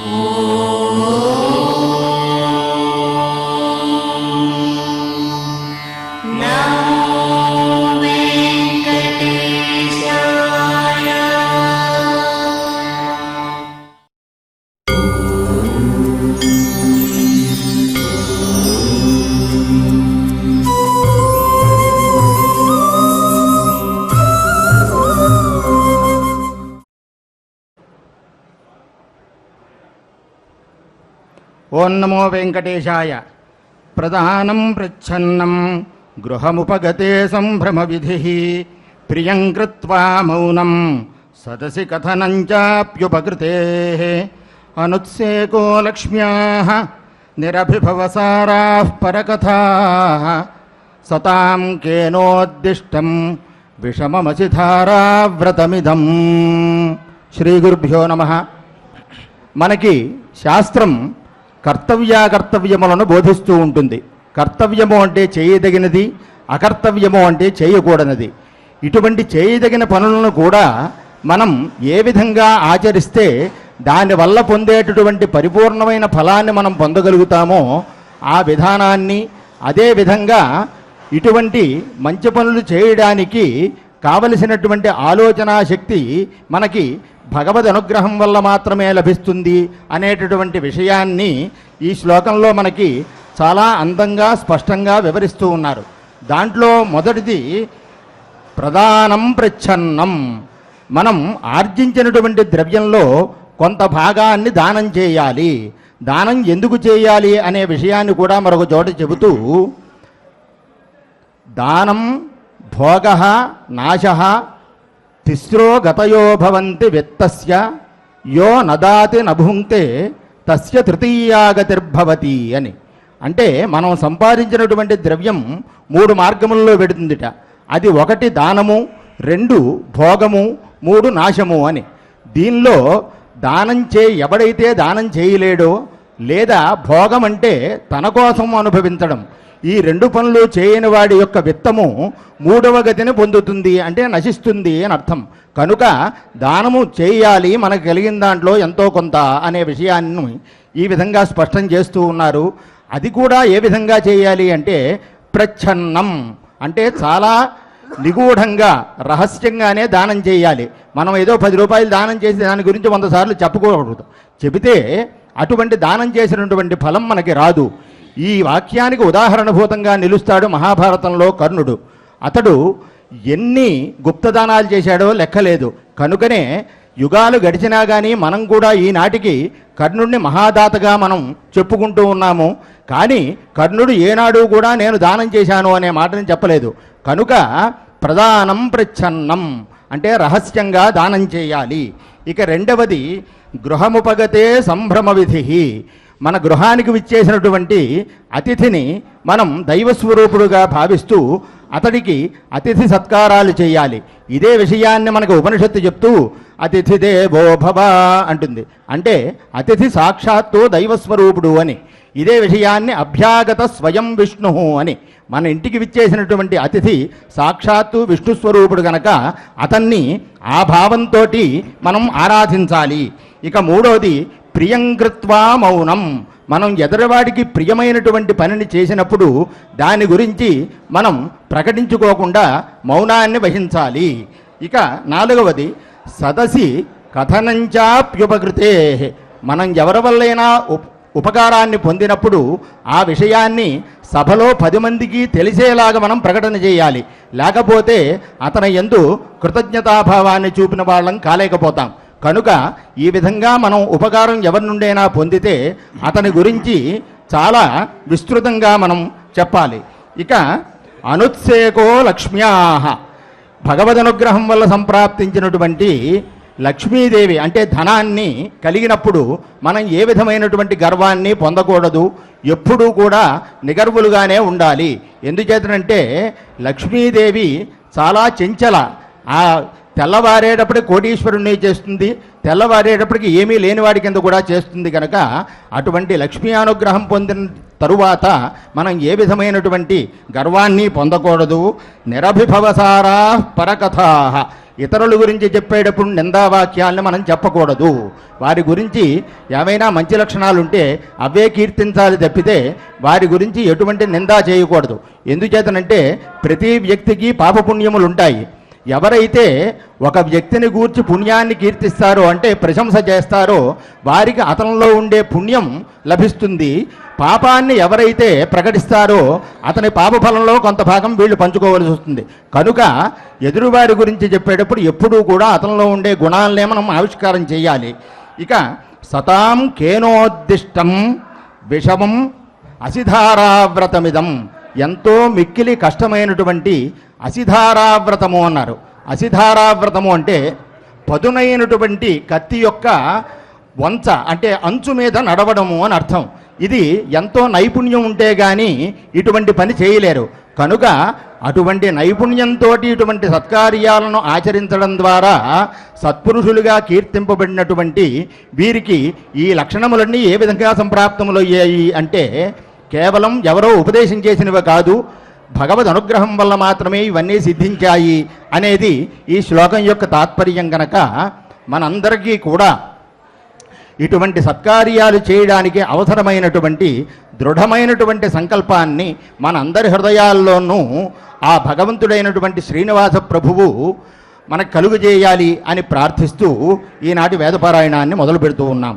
ఓం నమో వెంకటేశాయ. ప్రధానం ప్రచ్ఛన్నం గృహముపగతే సంభ్రమ విధి ప్రియం కృత్వా మౌనం సదసి కథనం చాప్యుపకృతే అనుత్సేకో లక్ష్మ్యాః నిరభిభవసారాః పరకథాః సతాం కేనోద్దిష్టం విషమమసిధారావ్రతమిదం. శ్రీ గురుభ్యో నమః. మనకి శాస్త్రం కర్తవ్యాకర్తవ్యములను బోధిస్తూ ఉంటుంది. కర్తవ్యము అంటే చేయదగినది, అకర్తవ్యము అంటే చేయకూడనిది. ఇటువంటి చేయదగిన పనులను కూడా మనం ఏ విధంగా ఆచరిస్తే దానివల్ల పొందేటటువంటి పరిపూర్ణమైన ఫలాన్ని మనం పొందగలుగుతామో ఆ విధానాన్ని, అదేవిధంగా ఇటువంటి మంచి పనులు చేయడానికి కావలసినటువంటి ఆలోచనా శక్తి మనకి భగవద్ అనుగ్రహం వల్ల మాత్రమే లభిస్తుంది అనేటటువంటి విషయాన్ని ఈ శ్లోకంలో మనకి చాలా అందంగా స్పష్టంగా వివరిస్తూ ఉన్నారు. దాంట్లో మొదటిది ప్రదానం ప్రచ్ఛన్నం. మనం ఆర్జించినటువంటి ద్రవ్యంలో కొంత భాగాన్ని దానం చేయాలి. దానం ఎందుకు చేయాలి అనే విషయాన్ని కూడా మరొక చోట చెబుతూ దానం భోగః నాశః తిస్రో గతయో భవంతి విత్తస్య యో నదాతి నభుంక్తే తస్య తృతీయాగతిర్భవతి అని. అంటే మనం సంపాదించినటువంటి ద్రవ్యం 3 మార్గములలో పెడుతుందిట. అది 1 దానము, 2 భోగము, 3 నాశము అని. దీనిలో ఎవడైతే దానం చేయలేడో, లేదా భోగం అంటే తన కోసం అనుభవించడం, ఈ 2 పనులు చేయని వాడి యొక్క విత్తము 3వ గతిని పొందుతుంది, అంటే నశిస్తుంది అని అర్థం. కనుక దానము చేయాలి, మనకు కలిగిన దాంట్లో ఎంతో కొంత అనే విషయాన్ని ఈ విధంగా స్పష్టం చేస్తూ ఉన్నారు. అది కూడా ఏ విధంగా చేయాలి అంటే ప్రచ్ఛన్నం, అంటే చాలా నిగూఢంగా రహస్యంగానే దానం చేయాలి. మనం ఏదో 10 రూపాయలు దానం చేసి దాని గురించి 100 సార్లు చెప్పుకోకూడదు. చెబితే అటువంటి దానం చేసినటువంటి ఫలం మనకి రాదు. ఈ వాక్యానికి ఉదాహరణభూతంగా నిలుస్తాడు మహాభారతంలో కర్ణుడు. అతడు ఎన్ని గుప్తదానాలు చేశాడో లెక్కలేదు. కనుకనే యుగాలు గడిచినా కానీ మనం కూడా ఈనాటికి కర్ణుడిని మహాదాతగా మనం చెప్పుకుంటూ ఉన్నాము. కానీ కర్ణుడు ఏనాడు కూడా నేను దానం చేశాను అనే మాటని చెప్పలేదు. కనుక ప్రదానం ప్రచ్ఛన్నం అంటే రహస్యంగా దానం చేయాలి. ఇక రెండవది గృహముపగతే సంభ్రమ విధి. మన గృహానికి విచ్చేసినటువంటి అతిథిని మనం దైవస్వరూపుడుగా భావిస్తూ అతడికి అతిథి సత్కారాలు చేయాలి. ఇదే విషయాన్ని మనకు ఉపనిషత్తు చెప్తూ అతిథి దేవో భవ అంటుంది. అంటే అతిథి సాక్షాత్తు దైవస్వరూపుడు అని. ఇదే విషయాన్ని అభ్యాగత స్వయం విష్ణు అని. మన ఇంటికి విచ్చేసినటువంటి అతిథి సాక్షాత్తు విష్ణుస్వరూపుడు గనక అతన్ని ఆ భావంతో మనం ఆరాధించాలి. ఇక మూడోది ప్రియం కృత్వా మౌనం. మనం ఎదరవాడికి ప్రియమైనటువంటి పనిని చేసినప్పుడు దాని గురించి మనం ప్రకటించుకోకుండా మౌనాన్ని వహించాలి. ఇక నాలుగవది సదసి కథనంచాప్యుపకృతే. మనం ఎవరి వల్లైనా ఉపకారాన్ని పొందినప్పుడు ఆ విషయాన్ని సభలో 10 మందికి తెలిసేలాగా మనం ప్రకటన చేయాలి. లేకపోతే అతని యందు కృతజ్ఞతాభావాన్ని చూపిన వాళ్ళం కాలేకపోతాం. కనుక ఈ విధంగా మనం ఉపకారం ఎవరి నుండైనా పొందితే అతని గురించి చాలా విస్తృతంగా మనం చెప్పాలి. ఇక అనుత్సేకో లక్ష్మ్యాః. భగవదనుగ్రహం వల్ల సంప్రాప్తించినటువంటి లక్ష్మీదేవి అంటే ధనాన్ని కలిగినప్పుడు మనం ఏ విధమైనటువంటి గర్వాన్ని పొందకూడదు. ఎప్పుడూ కూడా నిగర్వులుగానే ఉండాలి. ఎందుచేతనంటే లక్ష్మీదేవి చాలా చెంచల. ఆ తెల్లవారేటప్పటికి కోటీశ్వరుణ్ణి చేస్తుంది, తెల్లవారేటప్పటికి ఏమీ లేనివాడి కింద కూడా చేస్తుంది. కనుక అటువంటి లక్ష్మీ అనుగ్రహం పొందిన తరువాత మనం ఏ విధమైనటువంటి గర్వాన్ని పొందకూడదు. నిరభిభవసారా పరకథా. ఇతరుల గురించి చెప్పేటప్పుడు నిందావాక్యాలను మనం చెప్పకూడదు. వారి గురించి ఏమైనా మంచి లక్షణాలు ఉంటే అవే కీర్తించాలి తప్పితే వారి గురించి ఎటువంటి నిందా చేయకూడదు. ఎందుచేతనంటే ప్రతి వ్యక్తికి పాపపుణ్యములు ఉంటాయి. ఎవరైతే ఒక వ్యక్తిని గూర్చి పుణ్యాన్ని కీర్తిస్తారో అంటే ప్రశంస చేస్తారో వారికి అతనిలో ఉండే పుణ్యం లభిస్తుంది. పాపాన్ని ఎవరైతే ప్రకటిస్తారో అతని పాపఫలంలో కొంత భాగం వీళ్ళు పంచుకోవలసి వస్తుంది. కనుక ఎదురువారి గురించి చెప్పేటప్పుడు ఎప్పుడూ కూడా అతనిలో ఉండే గుణాలనే మనం ఆవిష్కారం చేయాలి. ఇక సతాం కేనోద్దిష్టం విషమం అసిధారావ్రతమిదం, ఎంతో మిక్కిలి కష్టమైనటువంటి అసిధారావ్రతము అన్నారు. అసిధారావ్రతము అంటే పదునైనటువంటి కత్తి యొక్క వంచ అంటే అంచు మీద నడవడము అని అర్థం. ఇది ఎంతో నైపుణ్యం ఉంటే కానీ ఇటువంటి పని చేయలేరు. కనుక అటువంటి నైపుణ్యంతో ఇటువంటి సత్కార్యాలను ఆచరించడం ద్వారా సత్పురుషులుగా కీర్తింపబడినటువంటి వీరికి ఈ లక్షణములన్నీ ఏ విధంగా సంప్రాప్తములయ్యాయి అంటే కేవలం ఎవరో ఉపదేశం చేసినవి కాదు, భగవద్ అనుగ్రహం వల్ల మాత్రమే ఇవన్నీ సిద్ధించాయి అనేది ఈ శ్లోకం యొక్క తాత్పర్యం. కనుక మనందరికీ కూడా ఇటువంటి సత్కార్యాలు చేయడానికి అవసరమైనటువంటి దృఢమైనటువంటి సంకల్పాన్ని మనందరి హృదయాల్లోనూ ఆ భగవంతుడైనటువంటి శ్రీనివాస ప్రభువు మనకు కలుగజేయాలి అని ప్రార్థిస్తూ ఈనాటి వేదపారాయణాన్ని మొదలు పెడుతూ ఉన్నాం.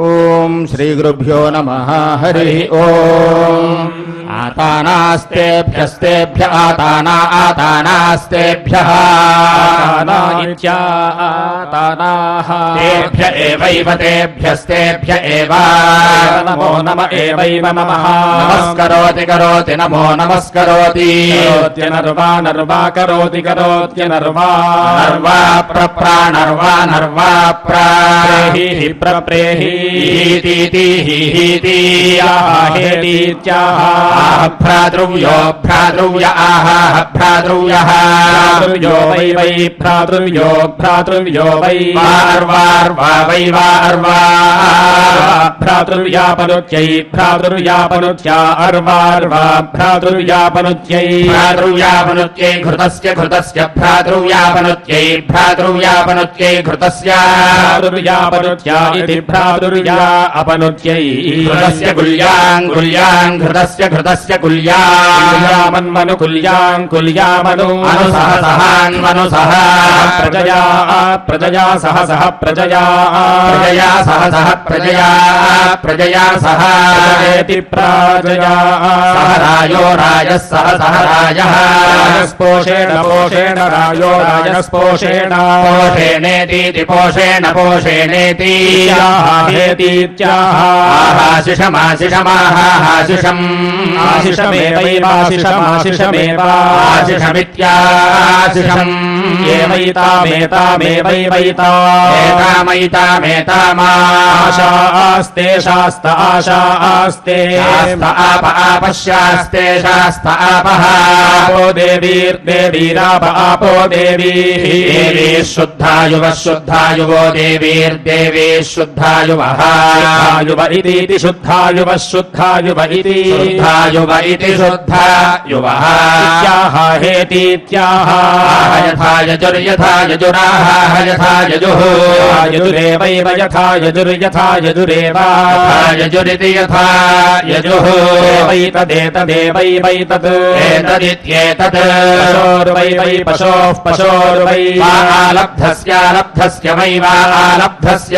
ఓం శ్రీ గురుభ్యో నమః. హరి ఓం. ఆతానాస్తేభ్యస్తేభ్య ఆతానా ఆతానాస్తేభ్యః ఆతానాః తేభ్య ఏవైవ తేభ్యస్తేభ్య ఏవ నమో నమ ఏవైవ నమః. నమస్కరోతి కరోతి నమో నమస్కరోతి కరోత్యనర్వా నర్వా కరోతి కరోత్యనర్వా నర్వా ప్రప్రాణర్వా నర్వా ప్రేహి ప్రప్రేహి ప్రీతి హీతి హేతీత్యాహ భ్రాతృవ్యో భ్రాతృవ్య ఆహ భ్రాతృవ్యః భ్రాతృవ్యో వై వై భ్రాతృవ్యో భ్రాతృవ్యో వై వార్వార్వా వై వార్వా భ్రాతృవ్యాపనుత్యై భ్రాతృవ్యాపనుత్యా అర్వార్వా భ్రాతృవ్యాపనుత్యై భ్రాతృవ్యాపనుత్యై ఘృతస్య ఘృతస్య భ్రాతృవ్యాపనుత్యై భ్రాతృవ్యాపనుత్యై ఘృతస్య భ్రాతృవ్యాపనుత్యా ఇతి భ్రాతృవ్యా అపనుత్యై ఘృతస్య గుల్యాం గుల్యాం ఘృతస్య ఘృతస్య గుల్యాం కుల్యామన్మను కుల్యాం కుల్యామను అనుసహసహాన్మను సహ ప్రజయా ప్రజయా సహ సహ ప్రజయా ప్రజయా సహ సహ ప్రజయా ప్రజయా సహ ప్రజయేతి ప్రాజయా సహ రాయో రాజः సహ సహ రాజः రాజస్పోషేణ పోషేణ రాజో రాజస్పోషేణ పోషేణేతి పోషేణ పోషేణేతి హేతీత్యాహ ఆశిషమాశిషమాహాశిషం ఆశిషమేవైవాశిషమాశిషమేవ ఆశిషమిత్యాశిషం ఏవైతామేతామేవైవైతా ఏతామైతామేతామా ఆశాస్తే శాస్త ఆశాస్తే శాస్త ఆప ఆపశ్యాస్తే శాస్త ఆపః ఆపో దేవీర్దేవీరాప ఆపో దేవీ దేవీ శుద్ధాయువః శుద్ధాయువో దేవీర్దేవీ శుద్ధాయువః శుద్ధాయువ ఇతి శుద్ధాయువ శుద్ధాయువ ఇతి శుద్ధాయువ ఇతి శుద్ధాయువః ఇత్యాహ హేతీత్యాహ యథా యజుర్యథా యజురాహ యథా యజుః యజురేవైవ యథా యజుర్యథా యజురేవ యజురితి యథా యజుః ఏవైతదేతదేవైవైతత్ ఏతదిత్యేతత్ పశోర్వై వై పశోః పశోర్వై ఆలబ్ధస్యాలబ్ధస్య వై వా ఆలబ్ధస్య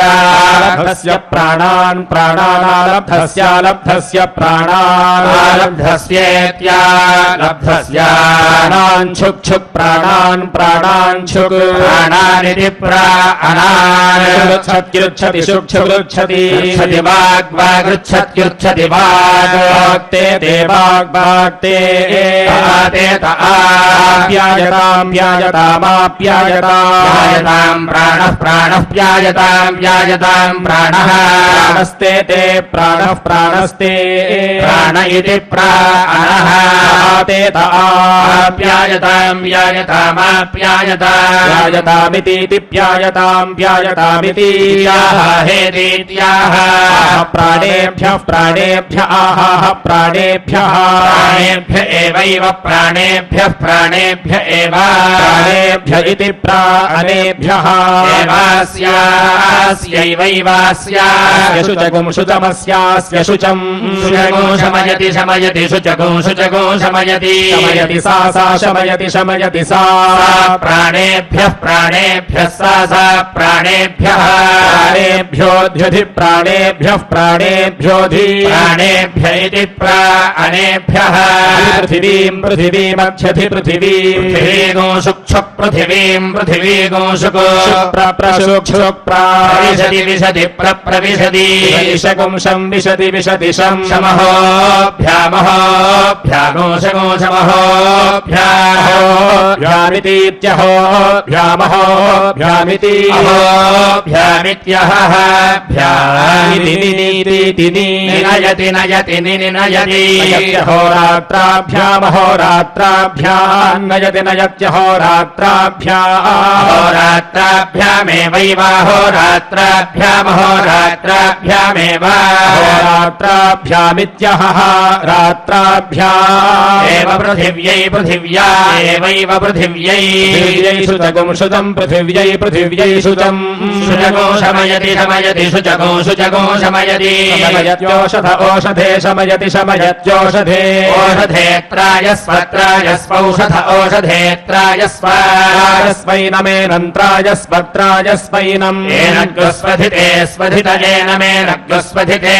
ఆలబ్ధస్య ప్రాణాన్ ప్రాణానాలబ్ధస్యాలబ్ధస్య ప్రాణాన్ ఆలబ్ధస్యేత్యాలబ్ధస్య ప్రాణాన్ ఛుక్ ఛుక్ ప్రాణాన్ ప్రాణాన్ ఛుక్ ప్రాణానితి ప్రాణాన్ గృచ్చత్యుచ్చతి శుక్షుగృచ్చతి గృచ్చతి వాగ్ వాగృచ్చత్యుచ్చతి వాగ్ వాక్తే తే వాగ్ వాక్తే తే ఆప్యాయతాం ప్యాయతామాప్యాయతాం ప్యాయతాం ప్రాణః ప్రాణః ప్యాయతాం ప్యాయతాం ప్రాణః प्राणस्ते ते प्राणः प्राणस्ते प्राण इति प्राणः ते आप्यायताम् प्यायतामिति प्यायतामिति हेतीत्याह प्राणेभ्यः प्राणेभ्य एवैव प्राणेभ्य एव प्राणेभ्य इति प्राणेभ्यः एवास्यैवैवास्यास्य शुचगुं शुचमस्यास्य शुचम् शुचगुं शमयति शुचगुं शमयति सा शमयति सा प्राणेभ्यः सा प्राणेभ्यः प्राणेभ्योऽधि प्राणेभ्य इति प्राणेभ्यः पृथिवीमध्यधि पृथिवी गोषुक विशति प्रविशति विशगुंशं विशति भ्यामिति नयति होरात्राभ्यामेव होरात्राभ्यामित्यः रात्राभ्यामेव पृथिव्या एवैव पृथिव्यै शुचगुं शुचं पृथिव्यै शुचम् शुचगो शमयति शुचगो शमयति शमयत्योषध ओषधे शमयत्योषधे ओषधेत्रायस्वौषध ओषधेत्रायस्वैनमेनन्त्रायस्वत्रायस्वैनम् एनग्स्वधिते स्वधित एनमेनग्स्वधिते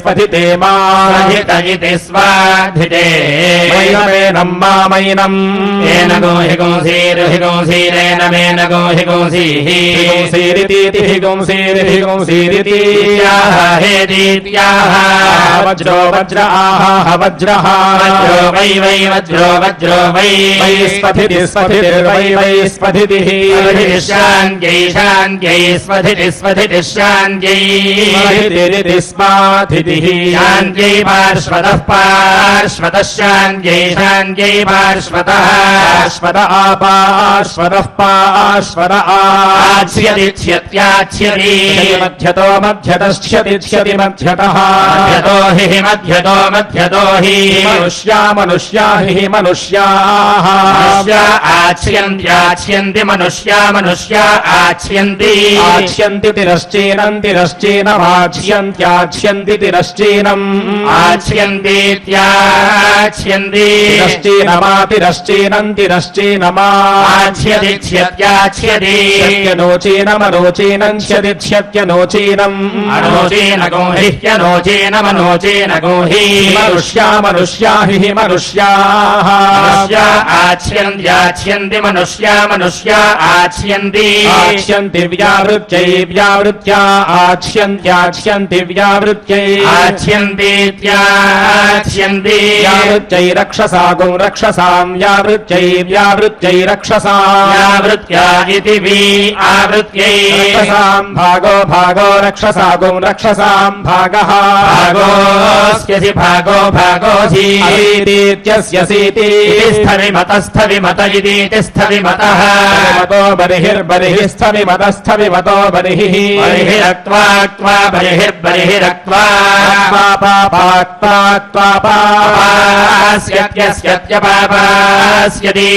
स्वधिते मा स्वधित इति स्वाधिते मैनमेनम् मामैनम् येन गोहिगुंसीरेण गोहिगुंसीः हिगुंसीरिति हेदीत्याह वज्रो वज्र आह वज्रः वज्रो वै स्पथितिः स्पथितिः शान्त्यै स्वधितिः शान्त्यै स्माथितिः शान्त्यै पार्श्वतः शान्त्यै पार्श्वतः पार्श्वत आपार्श्वतः पार्श्वत आच्छ्यति मध्यतो मध्यतश्च्यति मध्यतः मध्यतो हि मनुष्याः आच्छ्यन्ति मनुष्या आच्छ्यन्ति तिरश्चीनमाच्छ्यन्त्याच्छ्यन्ति तिरश्चीनम् आच्छ्यन्तीत्याच्छ्यन्ति तिरश्चीनमा आच्छ्यति नोचीनमनोचीनम् अनोचीनगो हि मनुष्या हि मनुष्याः आच्छ्यन्ति मनुष्या आच्छ्यन्ति आच्छन्ति व्यावृत्या आच्छन्त्याच्छन्ति व्यावृत्यै आच्छन्तीत्याच्छन्ति व्यावृत्यै रक्षसागुं रक्षसां व्यावृत्यै रक्षसाम् व्यावृत्या इति आवृत्यै रक्षसां भागो रक्षसागुं रक्षसां भागः भागोऽस्यसि भागोऽसि असीतीत्यस्यसीति स्थविमत इति स्थविमतः मतो बर्हिर्बर्हिस्थविमतस्थविमतो बर्हिः बर्हिरक्त्वा बर्हिरक्त्वा पापास्यत्यस्यत्यपापास्यति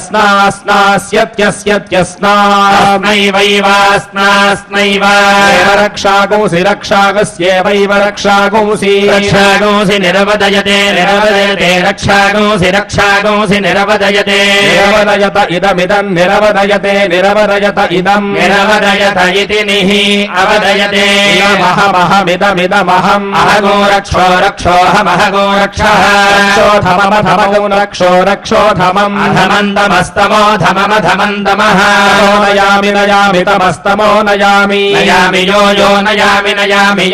स्नास्नास्यत्यस्यत्यस्नास्नैव रक्षागुंसि रक्षागस्यैव रक्षागुंसि निरवदयते रक्षागुंसि निरवदयते निरवदयत इदमिदं निरवदयत इदं निरवदयत इति निः अवदयते इदमहमिदमिदमहम् अहगो रक्षोऽहमहगो रक्षः रक्षोधमम् अधमन्दमस्तमोधममधमन्दमः नयामि तमस्तमो नयामि यो नयामि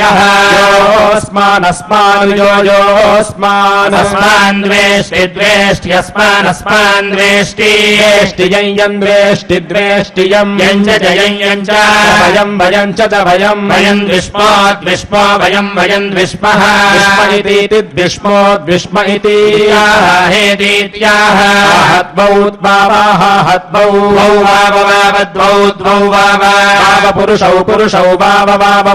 यः योऽस्मान् द्वेष्ट्यस्मान् द्वेष्टि द्वेष्टियं द्वेष्टिद्वेष्टियम् यञ्च वयं वयं च वयं वयम् द्विष्मो वयम् वयम् द्विष्मः विष्म इति द्विष्मो द्विष्म इति हेतीत्याह हद्वौ द्वावाः हद्वौ द्वौ वावद्वौ द्वौ वाव पुरुषौ पुरुषौ वाव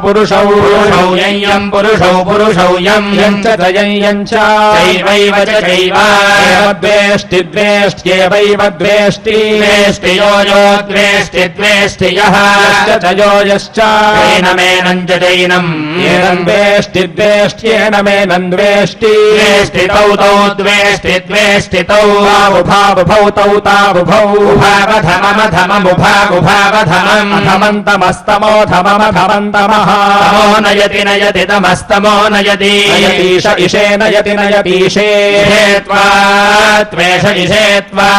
पुरुषौ पुरुषौ यम् पुरुषौ यम् यं च यं च चैवैव च चैव द्वेष्टि द्वेष्ट्येवैव द्वेष्टि द्वेष्टियो यो द्वेष्टि द्वेष्टि यः यो यश्च चैनमेनम् च चैनम् येन द्वेष्टि द्वेष्ट्येन मेनं द्वेष्टि द्वेष्टितौ तौ द्वेष्टि द्वेष्टितौ भावुभौ तौ तावुभौ उभावधममुभावधमम् धमन्तमस्तमोधममधमन्तमः तमो नयति नयति तमस्तमो नयति नयतीश इषे नयति नयतीशे त्वा त्वेष इषे त्वा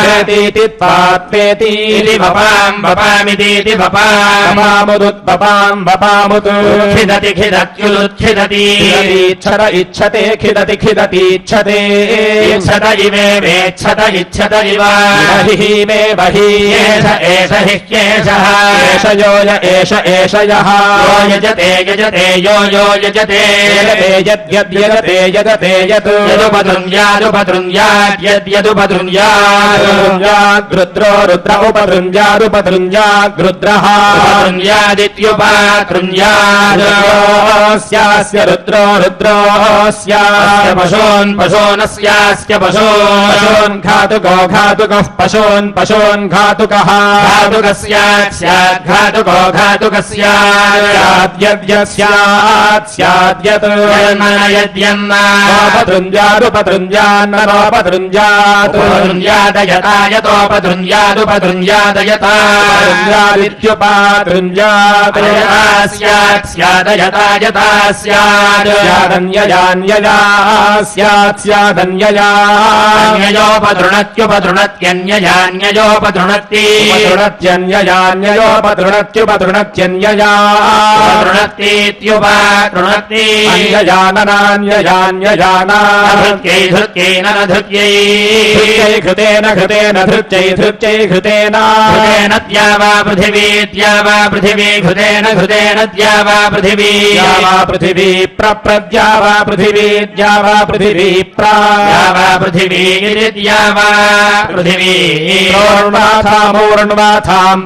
त्वेतीति त्वात्वेति इति वपाम् वपामितीति वपाम् वपामुदुत्वपाम् वपामुत् खिदति खिदत्युलुत्खिदति इच्छत इच्छते खिदति खिदतीच्छते इच्छत इवेवेच्छत इच्छत इव हि मे बहि एष एष हि ह्येषः एष यो य एष एष यः यो यजते यजते यो यजते यजते यद्यद्यजते यजते यत् यदुपदृङ्यादुपदृङ्याद् रुद्रो रुद्र उपदृङ्यादुपदृङ्याद्रुद्रः उपदृङ्यादित्युपदृङ्याद्स्यास्य रुद्रो रुद्रोऽस्य पशून् पशूनस्यास्य पशून् घातुको घातुकः पशून् पशून् घातुकः घातुकस्यात् स्यात् घातुको घातुकस्यात् स्याद्यत् उपदृङ्यादुपदृङ्यान्नरोपदृङ्यात् उपदृङ्यादयतायतोपदृङ्यादुपदृङ्यादयता दृङ्यादित्युपादृङ्यात् स्यात् स्यादयतायता स्यात् स्यादन्ययान्यया स्यात् स्यादन्यया अन्ययोपदृणत्युपदृणत्यन्ययान्ययोपदृणत्ति उपदृणत्यन्ययान्ययोपदृणत्युपदृणत्यन्यया उपदृणत्तीत्युपदृणत्ति अन्ययाननान्ययान्ययाना धृत्यै धृत्यैन न धृत्यै धृत्यै घृतेन घृतेन धृत्यै धृत्यै घृतेन घृतेन द्यावा पृथिवी द्यावा पृथिवी घृतेन घृतेन द्यावा पृथिवी द्यावा पृथिवी प्रद्यावा पृथिवी द्यावा पृथिवी द्यावा पृथिवी द्यावा पृथिवी प्रोर्ण्वाथामोर्ण्वाथाम्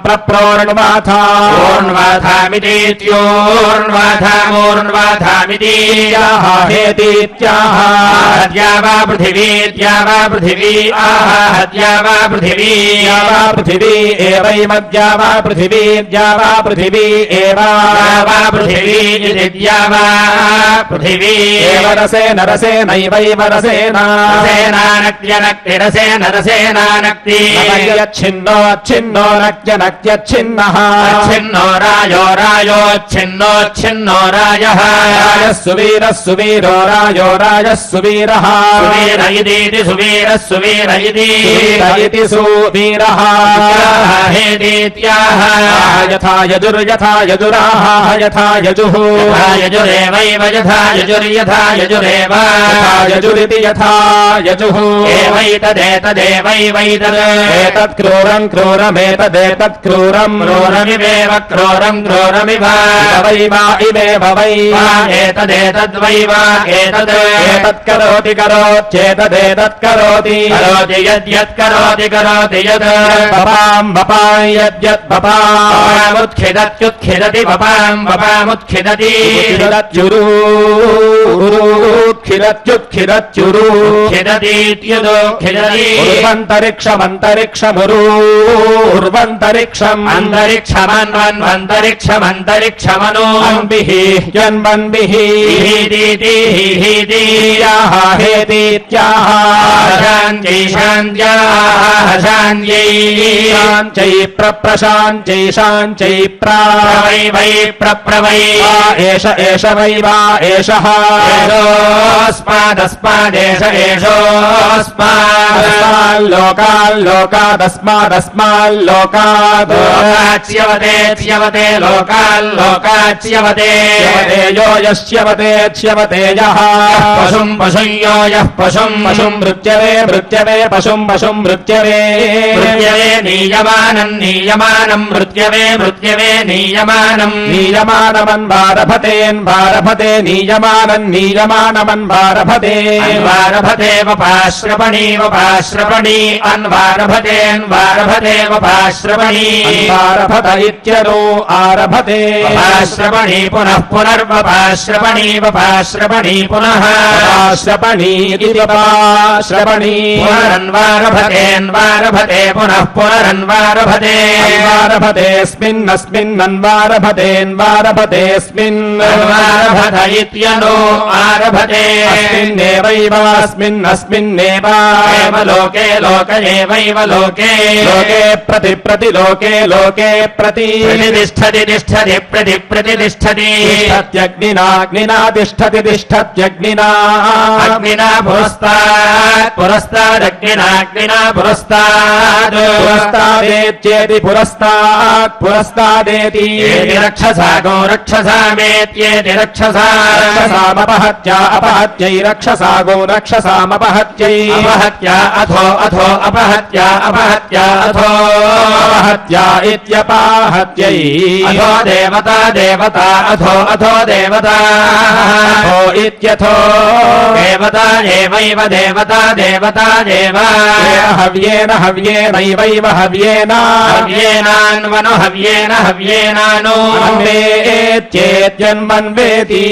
प्रोर्ण्वाथामितीत्योर्ण्वाथामोर्ण्वाथामिति हेतीत्याह द्यावा पृथिवी द्यावा पृथिवी आह द्यावा पृथिवी द्यावा पृथिवी एवैमद्यावा पृथिवी द्यावा पृथिवी एव द्यावा पृथिवी इति द्यावा पृथिवी एव रसेन रसेनैवैव रसेन रसेनानक्त्यनक्तिरसेन रसेनानक्ति यच्छिन्नो नक्त्यनक्त्यच्छिन्नः अच्छिन्नो रायो रायोच्छिन्नोच्छिन्नो रायः राजः सुवीरः सुवीरो रायो राजः सुवीरः सुवीर इति सुवीरः सुवीर इति सुवीरः हेतीत्याह यथा यजुर्यथा यजुराः यथा यजुः यजुरेवैव यथा यजुर्यथा यजुरेव यजुरिति यथा यजुः एवैतदेतदेवैवैतद् एतत् क्रूरम् क्रूरमेतदेतत् क्रूरम् क्रूरमिवेव क्रूरम् क्रूरमिव वै वा इवेव वै एतदेतद्वै वा एतद् एतत् करोति करोत्येतदेतत् करोति करोति यद्यत् करोति करोति यत् वपाम् वपाम् यद्यत् वपाम् वपामुत्खिदत्युत्खिदति वपाम् वपामुत्खिदति खिदत्युत्खिदत्युरु खिदतीत्युदुःखिदति उर्वन्तरिक्षमन्तरिक्षमुर्वन्तरिक्षम् अन्तरिक्षमन्वन्वन्तरिक्षमन्तरिक्षमनु अन्विः यन्वन्विः हीतीतिः हेतीत्याह शान्त्यै शान्त्याः शान्त्यै शाञ्चै प्रशाञ्चै शाञ्चै प्रवै वै प्रवै एष एष वै वा एषः एषोऽस्मादस्मादेष लोकाल्लोकादस्मादस्माल्लोकात् च्यवते लोकाल्लोकाच्यवते यो यश्यवते च्यवते यः पशुम् पशुं यो यः पशुम् मृत्यवे पशुम् मृत्यवे नीयमानम् मृत्यवे नीयमानमन्वारभते नीयमानमन्वारभते अन्वारभते वपाश्रपणी अन्वारभते वपाश्रपणी अन्वारभत इत्यनो आरभते वपाश्रपणी पुनः पुनर्वपाश्रपणी पुनः श्रपणी इति वपाश्रपणी पुनरन्वारभते पुनः पुनरन्वारभतेऽस्मिन्नन्वारभतेऽस्मिन् अन्वारभत इत्यनो आरभते अस्मिन्नेव लोके लोक एवैव लोके प्रति लोके प्रतिष्ठति तिष्ठत्यग्निना तिष्ठत्यग्निना अग्निना पुरस्तादग्निना पुरस्तादेत्येति पुरस्तादेति रक्षसागो रक्षसामेत्येति अपहत्यै रक्षसागो रक्षसामपहत्यै अपहत्या अथो अपहत्या अपहत्या इत्यपाहत्यै अथो देवता अथो देवता इत्यथो देवता एवैव देवता हव्येनैवैव हव्येनान्वनो हव्येनानो अन्वेत्येत्यन्वन्वेति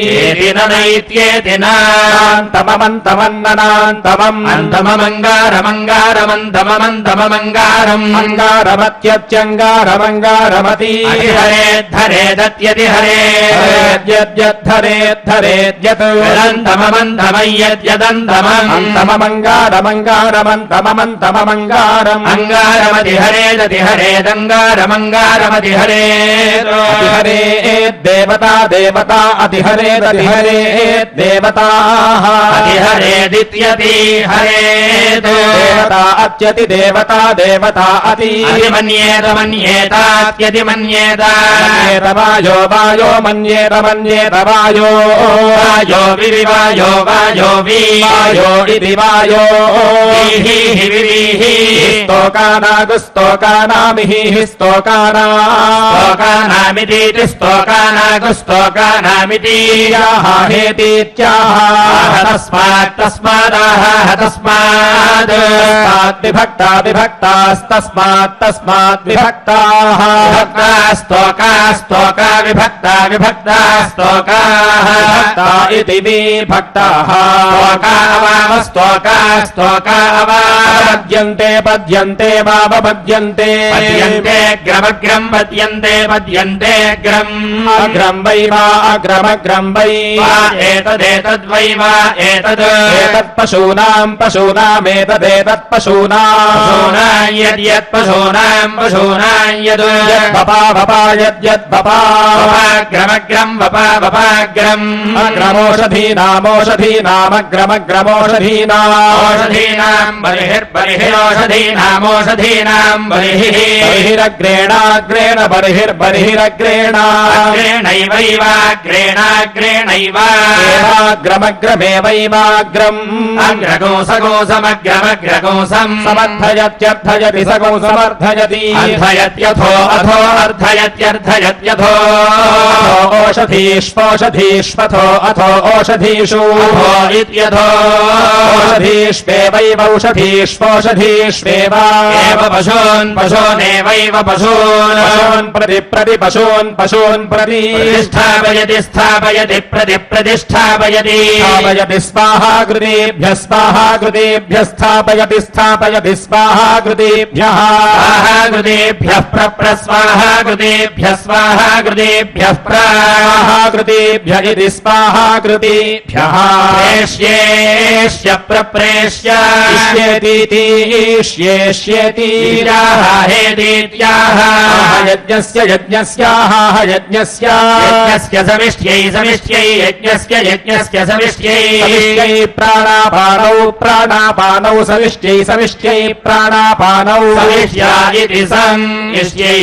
नैत्येति नान्तममङ्गारमङ्गारमन्तममङ्गारम् अङ्गारमत्यत्यङ्गारमङ्गारमति हरेद्धरेदत्यति हरेद्यद्धरेद्धरेद्यत् अन्तममङ्गारमङ्गारमन्तममङ्गारम् अङ्गारमति हरेदङ्गारमङ्गारमति हरेद्देवता अतिहरेदेवताः हरेदित्यति हरेत् देवता अत्यति देवता अति मन्येतात्यति वायो मन्येत वायो इति वायो स्तोकानामिति स्तोकानागुस्तोकानामिति हेतीत्याह तस्मात् विभक्तास्तस्मात् विभक्ताः स्तोका विभक्ता स्तोकाः इति विभक्ताः स्तोका पद्यन्ते वावपद्यन्ते ग्रमग्रम् पद्यन्ते अग्रम् वै वा अग्रमग्रम् वै एतदेतद्वै वा पशूनामेतदेतत् पशूनाम् यद्यत्पशूनाम् यद् वपा ग्रमग्रम् वपाग्रम् अग्रमोषधीनामोषधीनामग्रमोषधीनाम् बर्हिर्बर्हिरोषधीनामोषधीनाम् बर्हिरग्रेणाग्रेण बर्हिरग्रेणैवैवाग्रेणाग्रेणैवाग्रमग्रमेवैवाग्रम् अग्रगोसगोसमग्रमग्रगोसम् समर्थयत्यर्थयति सगोसमर्थयति अर्थयत्यथो अर्थयत्यर्थयत्यथो ओषधीष्वोषधीष्वथो अथो ओषधीषु इत्यथो ओषधीष्वेवैव औषधीष्वोषधीष्वेव एव पशूनेवैव पशून् प्रति पशून् प्रति स्थापयति प्रतिष्ठापयति स्वाहा कृतेभ्यः स्थापयति स्वाहा कृतेभ्यः स्वाहा कृतेभ्यः स्वाहा कृतेभ्य इति स्वाहा कृतेभ्यः प्रेष्येष्य प्रप्रेष्य इष्येष्येति हेदीत्याः यज्ञस्य యజ్ఞస్య సమిష్ట్యై సమిష్ట్యై యజ్ఞస్య యజ్ఞస్య సమిష్ట్యై సమిష్ట్యై ప్రాణాపానౌ ప్రాణాపానౌ సమిష్ట్యై సమిష్ట్యై ప్రాణాపానౌ సమిష్ట్యా ఇతి సమిష్ట్యై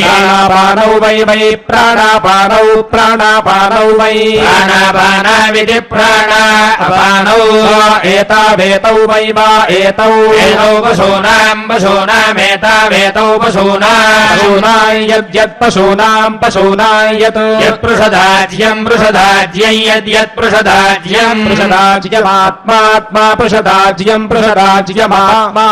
ప్రాణాపానౌ వై వై ప్రాణాపానౌ ప్రాణాపానౌ వై ప్రాణాపానావితి ప్రాణాపానౌ ఏతావేతౌ వై వా ఏతౌ ఏతౌ పశూనాం పశూనామేతావేతౌ పశూనాం పశూనాం యద్యత్ పశూనాం పశూనాం యత్ యత్పృషదాజ్యం పృషదాజ్యం యద్యత్పృషదాజ్యం పృషదాజ్యమాత్మాత్మా పృషదాజ్యం పృషదాజ్యమాత్మా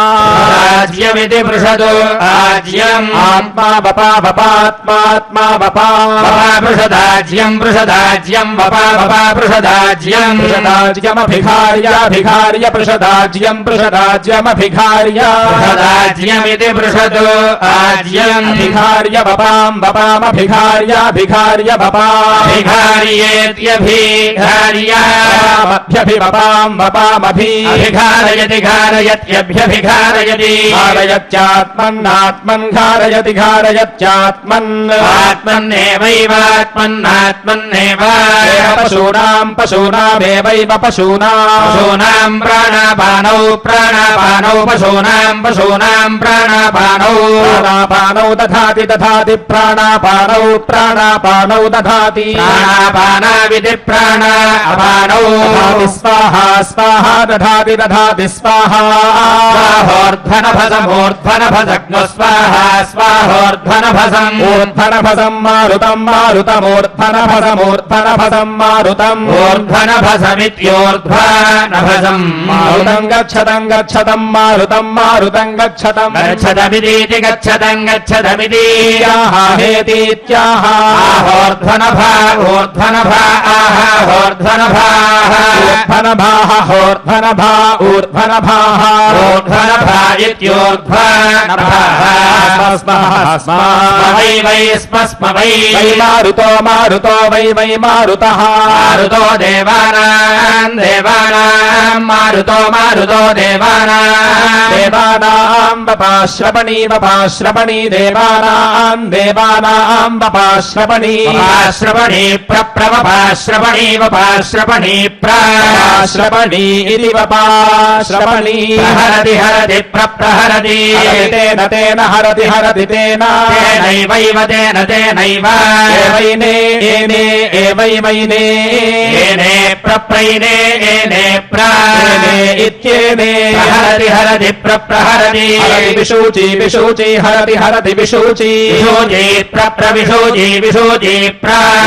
రాజ్యమితి పృషదో ఆజ్యం ఆత్మా వపా వపాత్మాత్మా వపా పృషదాజ్యం పృషదాజ్యం వపా పృషదాజ్యం పృషదాజ్యమభిఘార్యాభిఘార్య పృషదాజ్యం పృషదాజ్యమభిఘార్య పృషదాజ్యమితి పృషదో ఆజ్యం అభిఘార్య వపాం వపామభిఘార్యాభిఘార్య వపా అభిఘార్యేత్యభిఘార్య అభ్యభివపాం వపామభి అభిఘారయతి ఘారయత్యభ్యభిఘారయతి ఘారయత్యాత్మన్నాత్మన్ ఘారయతి ఘారయత్యాత్మన్ ఆత్మన్నేవైవాత్మన్నాత్మన్నేవ పశూనాం పశూనామేవైవ పశూనాం పశూనాం ప్రాణాపానౌ ప్రాణాపానౌ పశూనాం పశూనాం ప్రాణాపానౌ ప్రాణాపానౌ దధాతి దధాతి ప్రాణాపానౌ ప్రాణాపానౌ దధాతి ప్రాణాపానావితి ప్రాణాపానౌ దధాతి స్వాహా స్వాహా దధాతి దధాతి స్వాహా స్వాహోర్ధ్వనభసమూర్ధ్వనభసగ్ను స్వాహా స్వాహోర్ధ్వనభసం ఊర్ధ్వనభసం మారుతం మారుతమూర్ధ్వనభసమూర్ధ్వనభసం మారుతం ఊర్ధ్వనభసమిత్యోర్ధ్వనభసం మారుతం గచ్చతం గచ్చతం మారుతం మారుతం గచ్చతం గచ్చదమిదీతి గచ్చదం గచ్చదమితి హేతీత్యాహ ఆహోర్ధ్వనభా ఊర్ధ్వనభా ఆహోర్ధ్వనభాః ఊర్ధ్వనభాః ఊర్ధ్వనభా ఊర్ధ్వనభాః ఊర్ధ్వనభా ఇత్యోర్ధ్వనభాః వై వై స్మ వై వై మారుతో మారుతో వై వై మారుతః మారుతో దేవానాం దేవానాం మారుతో మారుతో దేవానాం దేవానాం వపాశ్రవణీ వపాశ్రవణీ దేవానాం దేవానాం వపాశ్రవణీ వపాశ్రవణీ ప్రవపాశ్రవణీ వపాశ్రవణీ శ్రవణీ ఇది వపాశ్రవణీ ప్రహరతి హరతి ప్రహరతి తేన తేన హరతి హరతి తేన తేనైవైవ తేన తేనైవ ఏవైనే ఏనే ఏవైవైనే ఏనే ప్రప్రైనే ఏనే ఏనే ఇత్యేనే ప్రహరతి హరతి ప్రహరతి హరతి విశూచి విశూచి హరతి హరతి విశూచి విశూచి ప్రవిశూచి విశూచి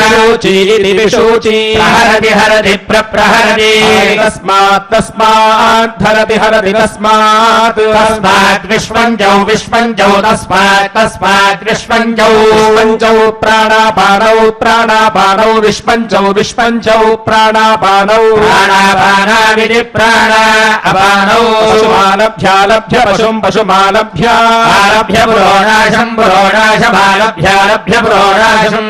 విశూచి ఇది విశూచి ప్రహరతి హరతి ప్రహరతి తస్మాత్ తస్మాత్ హరతి హరతి తస్మాత్ తస్మాత్ విశ్వంజౌ విశ్వంజౌ తస్మాత్ తస్మాత్ విశ్వంజౌ విశ్వంచౌ ప్రాణాపానౌ ప్రాణాపానౌ విశ్వంచౌ విశ్వంచౌ ప్రాణాపానౌ ప్రాణాపానావిధి ప్రాణాపానౌ పశుమాలభ్యాలభ్య పశుం పశుమాలభ్య ఆలభ్య పురోడాశం పురోడాశమాలభ్యాలభ్య పురోడాశం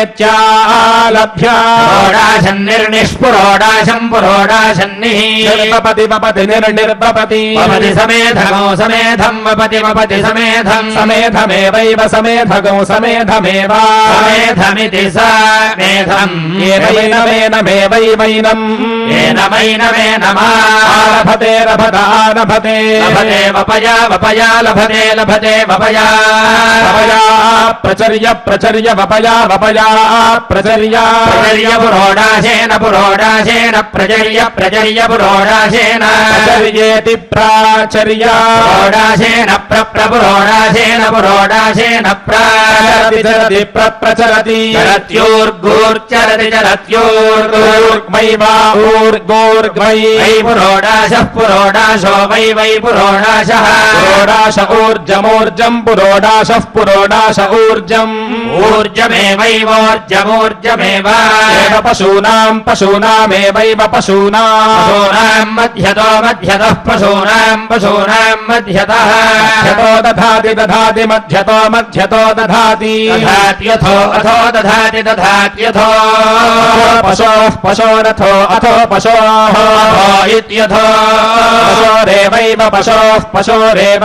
ఆలభ్యేత్యాలభ్య పురోడాశం నిర్నిష్పురోడాశం పురోడాశన్ని నిర్వపతి వపతి నిర్నిర్వపతి వపతి సమేధమో సమేధం వపతి వపతి సమేధం సమేధమేవైవ సమేధగౌ సమేధమేవ సమేధమితి సమేధం ఏనమేనమేనమేవైవైనం ఏనమైనమేనమా ఆలభతే రభత ఆలభతే లభతే వపయా వపయా లభతే లభతే వపయా వపయా ప్రచర్య ప్రచర్య వపయా వపయా ప్రచర్య ప్రజర్య పురోడాశేన పురోడాశేన ప్రజర్య ప్రజర్య పురోడాశేన ప్రచర్యేతి ప్రాచర్య పురోడాశేన పురోడాశేన పురోడాశేన ప్రచరతి చరతి ప్రచరతి చరత్యోర్గోర్చరతి చరత్యోర్గోర్మై ఊర్గ్మైవా ఊర్గోర్గ్మై వై పురోడాశః పురోడాశో వై వై పురోడాశః పురోడాశ ఊర్జమూర్జం పురోడాశః పురోడాశ ఊర్జం ఊర్జమేవైవోర్జమూర్జమేవ పశూనాం పశూనామేవైవ పశూనాం మధ్యతో మధ్యతః పశూనాం మధ్యతః మధ్యతో దధాతి దధాతి మధ్యతో మధ్యతో దధాతి దధాత్యథో అథో దధాత్యథో పశోః పశోరథో అథో పశోః ఇత్యథో పశోరేవైవ పశోః పశోరేవ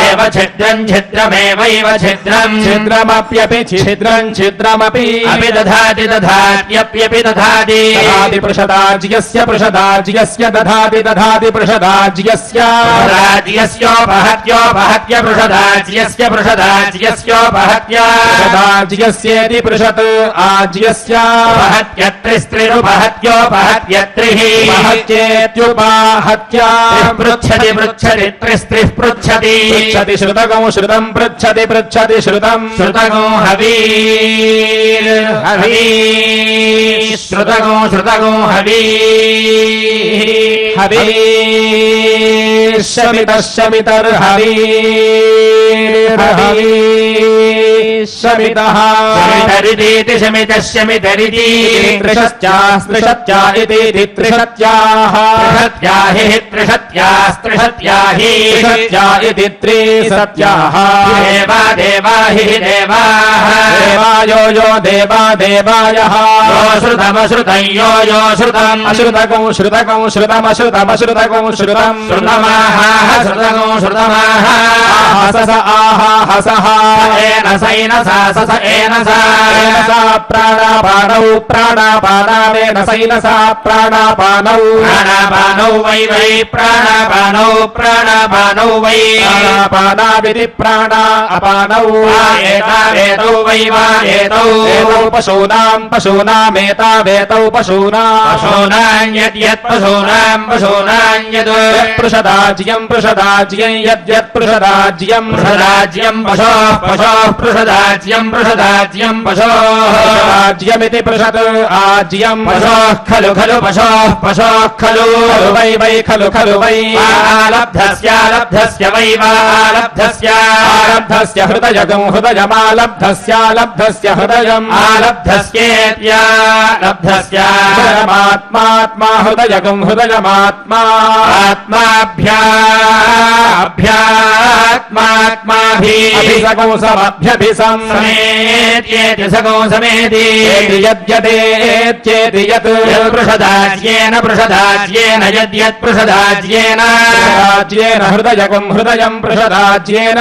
ఏవ ఛిద్రం ఛిద్రమేవైవ ఛిద్రం ఛిద్రమప్యపి ఛిద్రం ఛిద్రమపి అపి దధాతి దధాత్యప్యపి దధాతి దధాతి పృషదాజ్యస్య పృషదాజ్యస్య దధాతి దధాతి పృషదాజ్యస్య పృషదాజ్యస్యోపహత్యోపహత్య పృషదాజ్యస్య పృషదాజ్యస్యోపహత్య పృషదాజ్యస్యేతి పృషత్ ఆజ్యస్య ఉపహత్యత్రిస్త్రిరుపహత్యోపహత్యత్రిః ఉపహత్యేత్యుపాహత్య పృచ్చతి పృచ్చతి త్రిస్త్రిః పృచ్చతి పృచ్చతి శ్రుతగం శ్రుతం పృచ్చతి పృచ్చతి శ్రుతం శ్రుతగో హవీర్ హవీర్ శ్రుతగో హవీర్ హవీర్షమితః శమితరితి శమితరితి త్రిషత్యా ఇతి త్రిషత్యాః త్రిషత్యాస్త్రిషత్యాహి త్రిషత్యా ఇతి త్రిసత్యాః దేవా హి దేవాః దేవాయో యో దేవా దేవాయః శ్రుతమశ్రుతం యో శ్రుతం అశ్రుతకం శ్రుతకం శ్రుతమశ్రుతమశ్రుతకం శ్రుతం శృతమాహ శృతమాహ హసస ఆహా హసః ఏన సైన సస ఏన సా ప్రాణాపానౌ ప్రాణాపానావేన సైన సా ప్రాణాపానౌ ప్రాణాపానౌ వై ప్రాణాపానౌ వై ప్రాణాపానావిధి ప్రాణా అపానౌ ఏతావేతౌ వై ఏతౌ ఏతౌ పశూనామేతావేతౌ పశూనాం యద్యత్ పశూనాం పృషదాజ్యం యద్యత్ పృషదాజ్యం పశోః పృషదాజ్యం పృషదాజ్యమితి పృషత్ ఆజ్యం పశోః ఖలు పశోః ఖలు వై ఖలు వై ఆలబ్ధస్య వై ఆలబ్ధస్య హృదయగం హృదయమాలబ్ధస్య హృదయం ఆలబ్ధస్యేత్యాలబ్ధస్య హృదయమాత్మాత్మా హృదయగం హృదయమాత్మా అభిసగం సమభ్యభిసం సమేత్యేతి సగో సమేతి యద్యదేత్యేతి యత్ పృషదాజ్యేన యద్యత్ పృషదాజ్యేన హృదయగం హృదయం పృషదాజ్యేన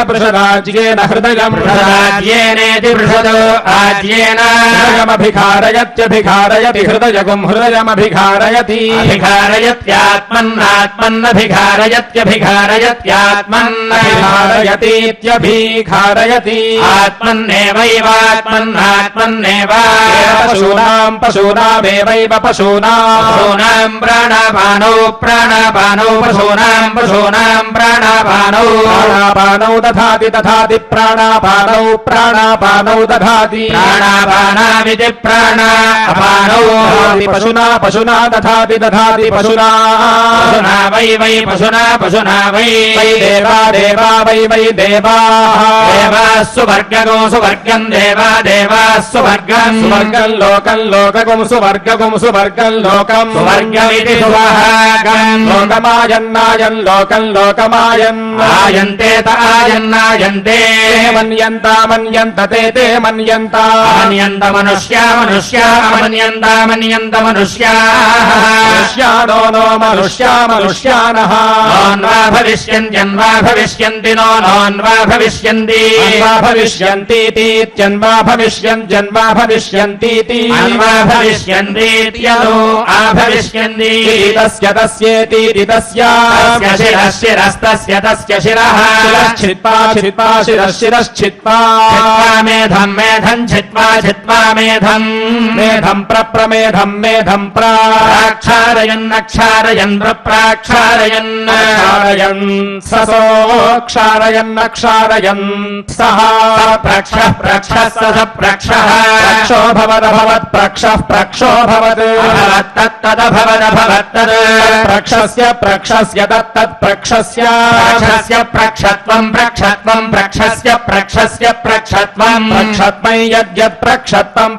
హృదయం పృషదాజ్యేనేతి పృషదో ఆజ్యేన హృదయమభిఘారయత్యభిఘారయతి హృదయగం హృదయమభిఘారయతి అభిఘారయత్యాత్మన్నభిఘారయత్యాత్మన్నభిఘారయతీత్యభిఘారయతి ఆత్మన్నేవైవాత్మన్నాత్మన్నేవ పశూనామేవైవ పశూనాం ప్రాణాపానౌ పశూనాం ప్రాణాపానౌ దధాతి ప్రాణాపానౌ దధాతి ప్రాణాపానావితి ప్రాణాపానౌ పశునా దధాతి పశునా పశునా వై దేవా వై దేవాస్సు వర్గం దేవాస్సువర్గం లోకం సువర్గం లోకం సువర్గమితి సువర్గం లోకమాయన్నాయన్ లోకమాయన్ ఆయంతే ఆయన్నాయంతే మన్యంత తే మన్యంత మనుష్యా మనుష్యానో మనుష్యానః నోన్వా భవిష్యంతి నోన్వా భవిష్యంతీతి అన్వా భవిష్యంతీత్యను ఆభవిష్యంతి తస్యేతి శిరస్తస్య శిరః శిరశ్చిత్వా మేధం చిత్వా మేధం ప్రప్రమేధం ప్రాక్షారయన్ ప్రాక్షారయన్ ససోక్షారయన్నక్షారయన్ సహ ప్రక్షో భవదభవత్ ప్రక్షోభవత్ ప్రక్షస్య తత్తత్ ప్రక్షస్య ప్రక్షత్వై యద్యత్ ప్రక్షత్వం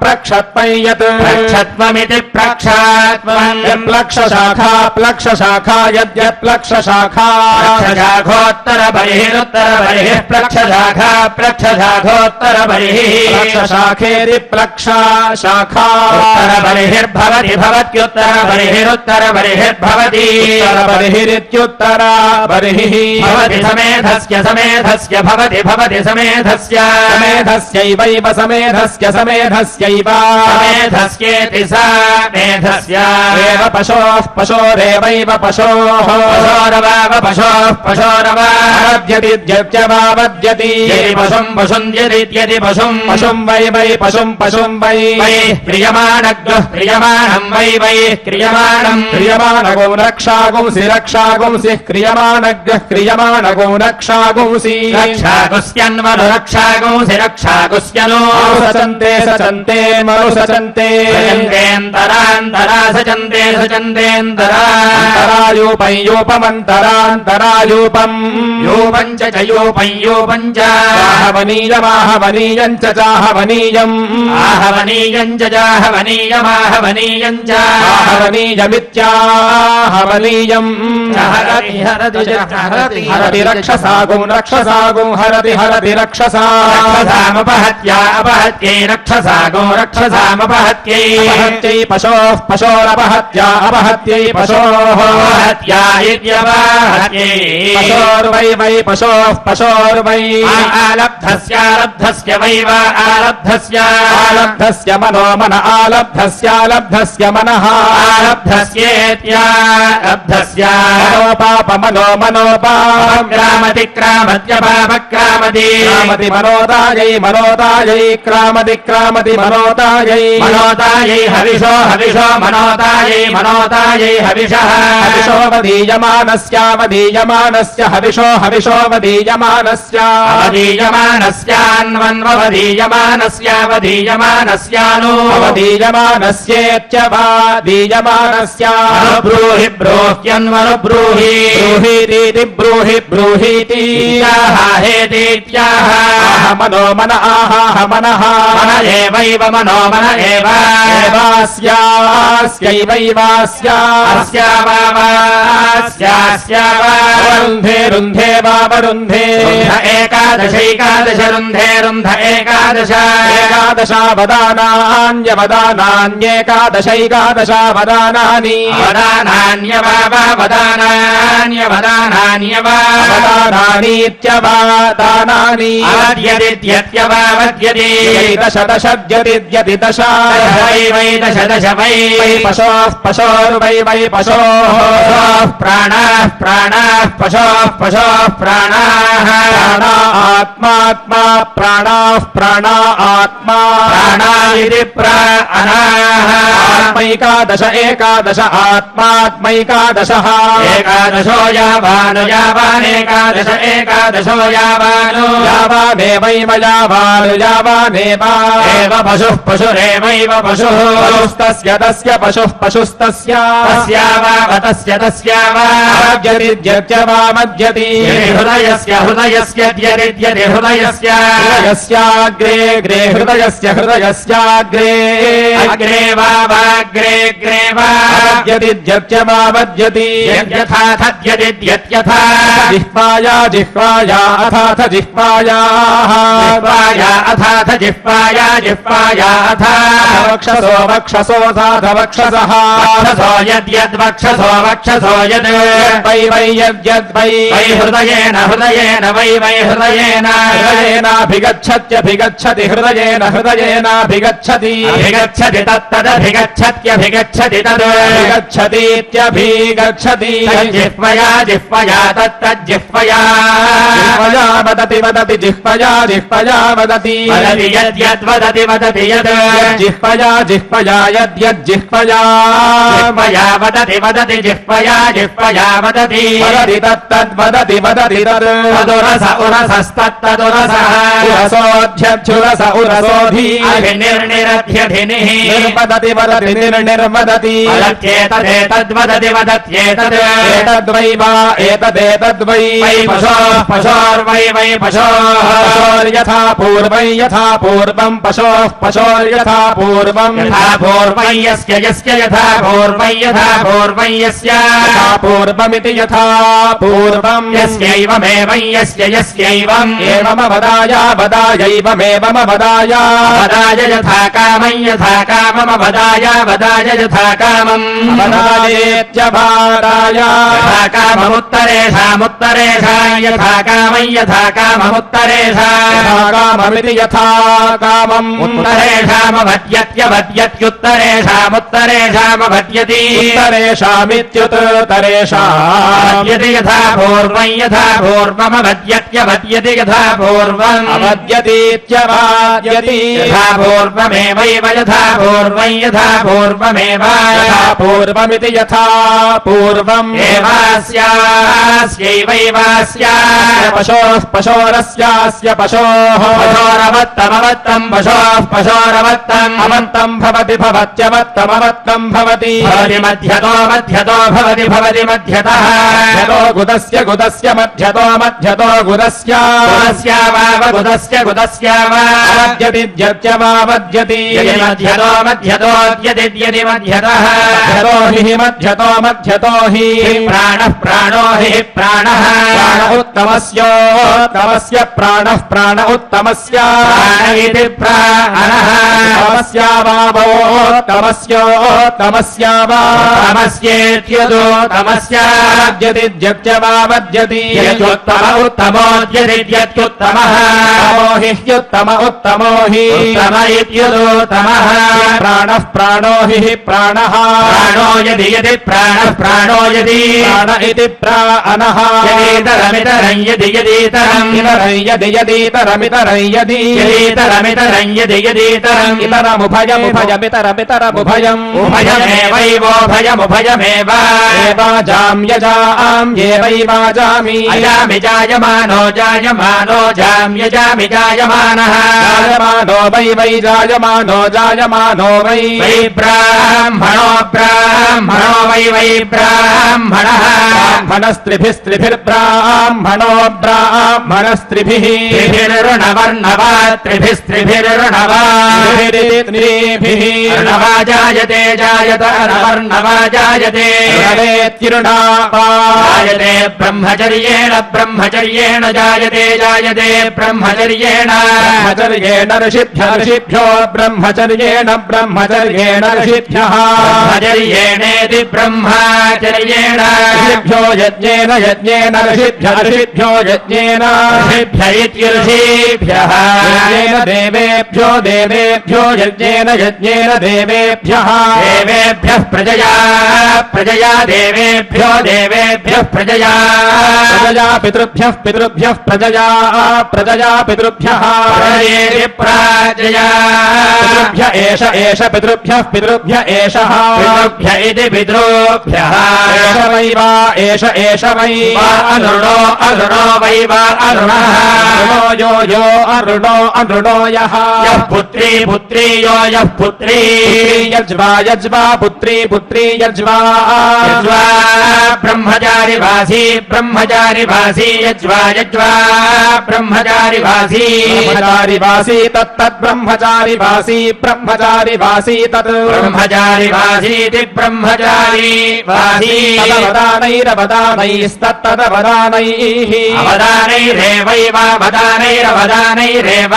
యత్ प्लक्षत्वमिति प्रक्षात्वम् यत्प्लक्षशाखा प्लक्षशाखा यद्यत्प्लक्षशाखा प्रक्षशाखोत्तरबर्हिरुत्तरबर्हिः प्रक्षशाखा प्रक्षशाखोत्तरबर्हिः प्लक्षशाखेति प्लक्षा शाखा उत्तरबर्हिर्भवति भवत्युत्तरबर्हिरुत्तरबर्हिर्भवति उत्तरबर्हिरित्युत्तरा बर्हिः भवति समेधस्य समेधस्य भवति भवति समेधस्य समेधस्यैवैव समेधस्य समेधस्यैव समेधस्येति सा मेधस्य एव पशोः पशोरेवैव पशोः पशोरवाव पशोः पशोरव वद्यति यदि पशुम् पशुम् यदि पशुम् पशुम् वै वै पशुम् पशुम् वै वै क्रियमाणग्रः क्रियमाणम् वै वै क्रियमाणम् क्रियमाणगो रक्षागुंसि रक्षागुंसि क्रियमाणग्रः क्रियमाणगो रक्षागुंसि रक्षागुस्यन्वनु रक्षागुंसि रक्षागुस्यनु सचन्ते सचन्ते मनुसचन्ते सचन्तेऽन्तरान्तरा सचन्ते सचन्तेऽन्तरा अन्तरायूपम् यूपमन्तरान्तरायूपम् यूपम् च यूपम् यूपम् च चाहवनीयमाहवनीयम् च चाहवनीयम् आहवनीयम् च जाहवनीयमाहवनीयम् च आहवनीयमित्याहवनीयम् हरति हरति हरति हरति रक्षसागुं रक्षसागुं हरति हरति रक्षसा रक्षसामपहत्या अपहत्यै रक्षसागो रक्षसामपहत्यै अपहत्यै पशोः पशोरपहत्या अपहत्यै पशोः अपहत्या इत्यपहत्यै पशोर्वै वै पशोः पशोर्वै आलब्धस्यालब्धस्य वै वा आलब्धस्य आलब्धस्य मनो मन आलब्धस्यालब्धस्य मनः आलब्धस्येत्यालब्धस्य मनोपाप मनो मनोपाप क्रामति क्रामत्यपापक्रामति क्रामति मनोदायै मनोदायै क्रामति क्रामति मनोदायै मनोदायै हविषो हविषो मनोदायै मनोदायै हविषः हविषो वदीयमानस्य हविषो हविषो वदीयमानस्य अवदीयमानस्यान्वन्वदीयमानस्यावदीयमानस्यानु अवदीयमानस्येत्यवादीयमानस्य ब्रूहि ब्रूह्यन्वनुब्रूहि ब्रूहीति ब्रूहि ब्रूहीति हेतीत्याह मनो मन आह मनः मन एवैव मनो मन एव रुन्धे रुन्धे वावरुन्धे एकादशैकादश रुन्धे रुन्ध एकादश एकादशावदानान्यवदानान्येकादशैकादशावदानानि वदानान्यवदानान्यवदानानीत्यवादानानि अवद्यदित्यत्यवावद्यति दश दशद्यदिद्यति दश वै वै दश दश वै पशोः पशोर्वै वै पशोः प्राणाः प्राणाः पशोः पशोः प्राणाः प्राणा आत्मात्मा प्राणाः प्राणा आत्मा प्राणा इति प्राणाः आत्मैकादश एकादश आत्मात्मैकादशः एकादशो यावानु यावानेकादश एकादशो यावानु यावानेवैव यावानु यावानेव एव पशुः पशुरेवैव पशुः पशुस्तस्य तस्य पशुः पशुस्तस्य तस्यावावतस्य मद्यति वा मद्यति हृदयस्य हृदयस्य द्यदिद्यदि हृदयस्य हृदयस्याग्रे ग्रे हृदयस्य हृदयस्याग्रे अग्रे वाग्रे ग्रे वा मद्यति वा मद्यति यद्यथा तद्यदिद्यत्यथा जिह्वाया जिह्वाया अथाथ जिह्वायाः जिह्वाया अथाथ जिह्वाया जिह्वाया अथा वक्षसो वक्षसोऽथाथ वक्षसः वक्षसो यद्यद्वक्षसो वक्षसो यद् वै वै यद्यद्वै वै हृदयेन हृदयेन वै वै हृदयेन हृदयेनाभिगच्छत्यभिगच्छति हृदयेन हृदयेनाभिगच्छति अभिगच्छति तत्तदभिगच्छत्यभिगच्छति तद् अभिगच्छतीत्यभिगच्छति जिह्वया जिह्वया तत्तज्जिह्वया जिह्वया वदति वदति जिह्वया जिह्वया वदति वदति यद्यद्वदति वदति यद् जिह्वया जिह्वया यद्यज्जिह्वया जिह्वया वदति वदति जिह्वया जिह्वया वदति वदति तत्तद्वदति वदति तद् तदुरस उरसस्तत्तदुरसः उरसोऽध्यक्षुरस उरसोऽधि अभिनिर्निरध्यधिनिः నిర్వదతి వదతి నిర్నిర్వదతి వదత్యేతదేతద్వదతి వదత్యేతద్ ఏతద్వై వా ఏతదేతద్వై వై పశోః పశోర్వై వై పశోః పశోర్యథా పూర్వై యథా పూర్వం పశోః పశోర్యథా పూర్వం యథా పూర్వై యస్య యస్య యథా పూర్వై యథా పూర్వై యస్య యథా పూర్వమితి యథా పూర్వం యస్యైవమేవం యస్య యస్యైవం ఏవమవదాయ వదాయైవమేవమవదాయ వదాయ యథా కామం యథా కామమవదాయ వదాయ యథా కామం వదాయేత్యవాదాయ యథా కామముత్తరేషాముత్తరేషాం యథా కామం యథా కామముత్తరేషాం యథా కామమితి యథా కామం ఉత్తరేషామవద్యత్యుత్తరేషాముత్తరేషామవద్యతి ఉత్తరేషామిత్యుత్తరేషాం వద్యతి యథా పూర్వం యథా పూర్వమవద్యత్యవద్యతి యథా పూర్వం అవద్యతీత్యవాద్యతి యథా పూర్వమేవైవ యథా పూర్వం యథా పూర్వమేవ యథా పూర్వమితి యథా పూర్వం ఏవాస్యాస్యైవైవాస్యా పశోః పశోరస్యాస్య పశోః పశోరవత్తమవత్తం పశోః పశోరవత్తం అవంతం భవతి భవత్యవత్తమవత్తం భవతి భవతి మధ్యతో మధ్యతో భవతి భవతి మధ్యతః మధ్యతో గుదస్య గుదస్య మధ్యతో మధ్యతో గుదస్య గుదస్యావావ గుదస్య గుదస్యావా అవద్యతి ద్యత్యవావద్యతి యది మధ్యతో మధ్యతో యది మధ్యతః మధ్యతో హి మధ్యతో మధ్యతో హి ప్రాణః ప్రాణో హి ప్రాణః ప్రాణ ఉత్తమస్యోత్తమస్య ప్రాణః ప్రాణ ఉత్తమస్య ప్రాణ ఇతి ప్రాణః తమస్యావావోత్తమస్యోత్తమస్యావా తమస్యేత్యదో తమస్య అవద్యతి ద్యత్యవావద్యతి యత్యుత్తమ ఉత్తమోద్యదిత్యుత్తమః తమో హి హ్యుత్తమ ఉత్తమో హి ఉత్తమ ఇత్యుత్తమః ప్రాణః ప్రాణో హి ప్రాణః ప్రాణో యది యది ప్రాణః ప్రాణో యది ప్రాణ ఇతి ప్రాణః యదీతరమితరం యది యదీతరం యది యదీతరమితరం యది యదీతరమితరం యది యదీతరం ఇతరముభయముభయమితరమితరముభయం ఉభయమేవైవోభయముభయమేవ ఏవాజాం యజాం ఏవైవాజామి అజామి జాయమానో జాయమానో జామ్యజామి జాయమానః జాయమానో వై వై జాయమానో జాయమానో వై వై బ్రాహ్మణో బ్రాహ్మణో వై వై బ్రాహ్మణః బ్రాహ్మణస్త్రిభిస్త్రిభిర్బ్రాహ్మణో బ్రాహ్మణస్త్రిభిః త్రిభిర్రుణవర్ణవా త్రిభిస్త్రిభిర్రుణవా త్రిభిరిత్రిభిః రుణవా జాయతే జాయత రుణవర్ణవా జాయతే రుణవేత్తిరుణావా జాయతే బ్రహ్మచర్యేణ బ్రహ్మచర్యేణ జాయతే జాయతే బ్రహ్మచర్యేణ బ్రహ్మచర్యేణ ఋషిభ్యో బ్రహ్మచర్యేణ బ్రహ్మచర్యేణ ఋషిభ్యః బ్రహ్మచర్యేణేతి బ్రహ్మచర్యేణ ఋషిభ్యో యజ్ఞేన యజ్ఞేన ఋషిభ్యో యజ్ఞేన ఋషిభ్య ఇత్యుషిభ్యః యజ్ఞేన దేవేభ్యో దేవేభ్యో యజ్ఞేన యజ్ఞేన దేవేభ్యః దేవేభ్యః ప్రజయా ప్రజయా దేవేభ్యో దేవేభ్యః ప్రజయా ప్రజయా పితృభ్యః పితృభ్యః ప్రజయా ప్రజయా పితృభ్యః ప్రజయేతి ప్రాజయా పితృభ్య ఏష ఏష పితృభ్యః పితృభ్య ఏషః పితృభ్య ఇతి పితృభ్యః ఏష వై వా ఏష ఏష వై వా అరుణో అరుణో వై వా అరుణః అరుణో యో యో అరుణో అరుణో యః యః పుత్రీ పుత్రీ యో యః పుత్రీ యజ్వా యజ్వా పుత్రీ పుత్రీ యజ్వా యజ్వా బ్రహ్మచారి వాసీ బ్రహ్మచారి వాసీ యజ్వా యజ్వా బ్రహ్మచారి వాసీ బ్రహ్మచారి వాసీ తత్తద్ బ్రహ్మచారి వాసీ బ్రహ్మచారి వాసీ తత్ బ్రహ్మచారి వాసీతి బ్రహ్మచారి వాసీ అవదానైరవదానైస్తత్తదవదానైః అవదానైరేవైవావదానైరవదానైరేవ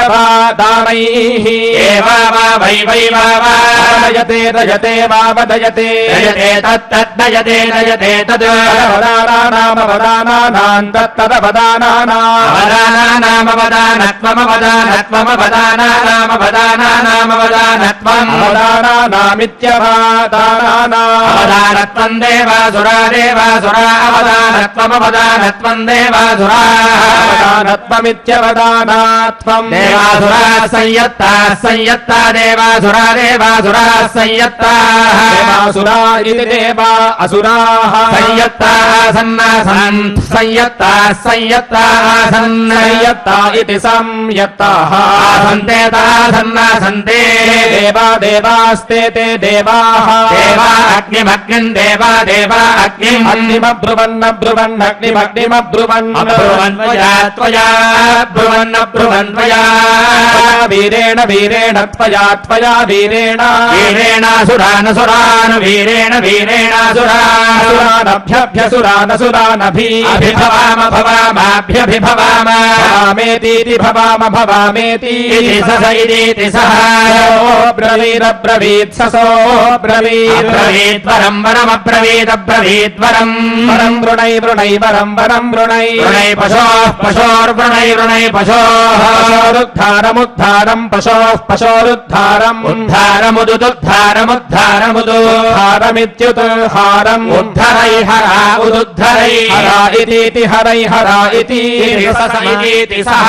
అవదానైరిత్యవదానైః ఏవా వా వై వై వా వా అవదయతే దయతే వావదయతే దయతే తత్తద్దయతే దయతే తద్ అవదానానామవదానానాం తత్తదవదానానాం అవదానానామవదానత్వమవదానానామవదానానామవదానత్వం అవదానానామిత్యవదానానాం అవదానత్వం దేవాసురా దేవాసురా అవదానత్వమవదానత్వం దేవాసురా అవదానత్వమిత్యవదానాత్వం దేవాసురా సంయత్తా సంయత్తా దేవాసురా దేవాసురా संयत्ताः देवासुरा इति देवा असुराः संयत्तासन्नासन् संयत्ताः संयत्तासन् संयत्ता इति संयत्ताः आसन्तेतासन्नासन्ते देवा देवास्ते ते देवाः देवा अग्निमग्निम् देवा देवा अग्निम् अग्निमब्रुवन्नब्रुवन्नग्निमग्निमब्रुवन् अब्रुवन्त्वया त्वया ब्रुवन्नब्रुवन्त्वया वीरेण वीरेण त्वया त्वया वीरेण वीरेणासुरानसुरान् वीरेण वीरेणासुरानभ्यभ्यसुरानसुरानभि अभिभवाम भवामाभ्यभिभवाम भवामेतीति भवाम भवामेति सस इति सः ब्रवीरब्रवीत् ससो अब्रवीद्वरम् वरमब्रवीदब्रवीद्वरम् वरम् वृणै वृणै वरम् वरम् वृणै वृणै पशोः पशोर्वृणै वृणै पशोः पशोरुद्धारमुद्धारम् पशोः पशोरुद्धारम् उद्धारमुदुद्धारमुद्धारमुदुद्धारमित्युद्धारम् उद्धरै हरा उदुद्धरै हरा इति हरै हरा इति सस इति सः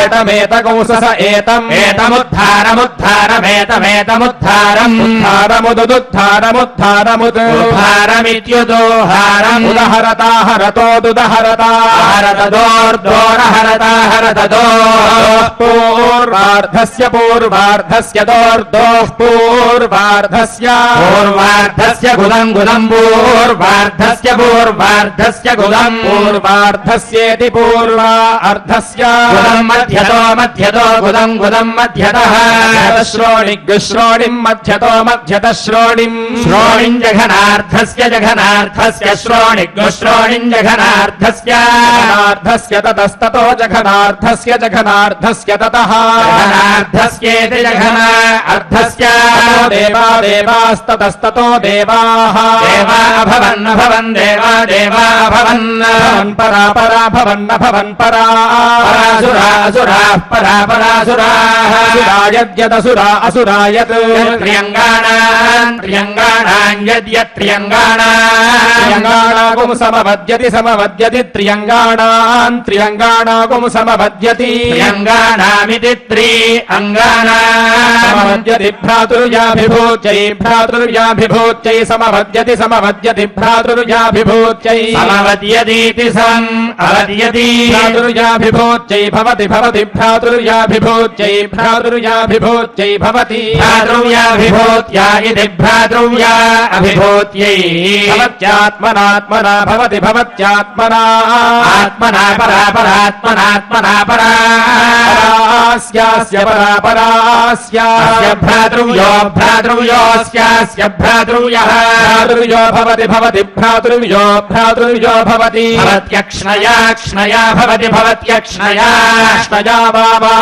एतमेतकंसस एतम् एतमुद्धारमुद्धारमेतमेतमुद्धारम् उद्धारमुदुद्धारमुद्धारमित्युदोहारम् उदहरता हरतोदुदहरता हरतदोर्दोरहरता हरतदोः पूर्वार्धस्य पूर्वार्धस्य दोर्दोः पूर्वार्धस्य पूर्वार्धस्य गुदम् गुदम् पूर्वार्धस्य पूर्वार्धस्य गुदम् पूर्वार्धस्येति पूर्वार्धस्य गुदम् मध्यतो मध्यतो गुदम् गुदम् मध्यतः श्रोणिम् मध्यतो मध्यतः श्रोणिम् श्रोणिम् जघनार्धस्य जघनार्धस्य श्रोणिम् जघनार्धस्य जघनार्धस्य ततस्ततो जघनार्धस्य जघनार्धस्य ततः जघनार्धस्येति जघना अर्धस्य देवा देवास्ततस्ततो देवाः देवा अभवन् अभवन् देवा देवा अभवन् परा परा भवन् भवन् परा परासुरा असुराः परा परासुराः यद्यदसुरा असुरायत् त्र्यङ्गाणाम् यद्यत्र्यङ्गाणाम् त्र्यङ्गाणागुम् समवद्यति समवद्यति त्र्यङ्गाणागुम् समवद्यति त्र्यङ्गाणामिति त्र्यङ्गाणाम् समवद्यति भ्रातुर्याभिभूत्यै भ्रातुर्याभिभूत्यै समवद्यति समवद्यति भ्रातुर्याभिभूत्यै समवद्यतीति सम् अवद्यति भ्रातुर्याभिभूत्यै भवति भवति भ्रातुर्याभिभूत्यै भ्रातुर्याभिभूत्यै भवति भ्रातृव्याभिभूत्या इति भ्रातृव्या अभिभूत्यै भवत्यात्मनात्मना भवति भवत्यात्मना आत्मना परा परात्मनात्मना परा परास्यास्य परा परास्यास्य भ्रातृव्यो भ्रातृव्योऽस्यास्य भ्रातृव्यः भ्रातृव्यो भवति भवति भ्रातृव्यो भ्रातृव्यो भवति भवत्यक्ष्णया क्ष्णया भवति भवत्यक्ष्णया क्ष्णया वा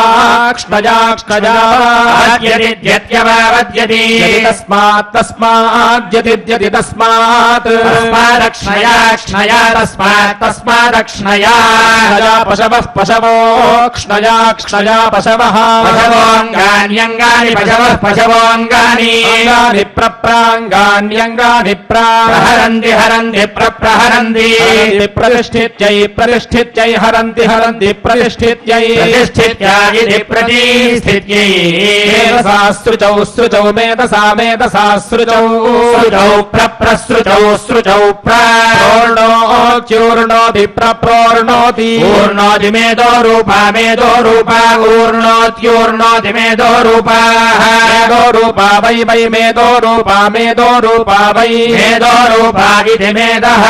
क्ष्णया क्ष्णया वद्यति तस्मात् तस्माद्यति तस्मात् तस्मादक्ष्णया क्ष्णया तस्मादक्ष्णया पशवः पशवो क्षणया क्षणया पशवः पशवोऽङ्गान्यङ्गानि पशवः पशवोऽङ्गानि अङ्गानि प्रप्राङ्गान्यङ्गानि प्रहरन्ति हरन्ति प्रहरन्ति प्रतिष्ठित्यै प्रतिष्ठित्यै हरन्ति हरन्ति प्रतिष्ठित्यै प्रतिष्ठित्या इति प्रतिष्ठित्यै मेधसा सृचौ सृचौ मेधसा मेधसा सृचौ सृचौ प्रसृचौ सृचौ प्रोर्णोच्यूर्णोति प्रप्रोर्णोति ऊर्णोति मेदो रूपा ऊर्णोत्यूर्णोति मेदो रूपा वै वै मेदो रूपा वै मेदो रूपा इति मेदः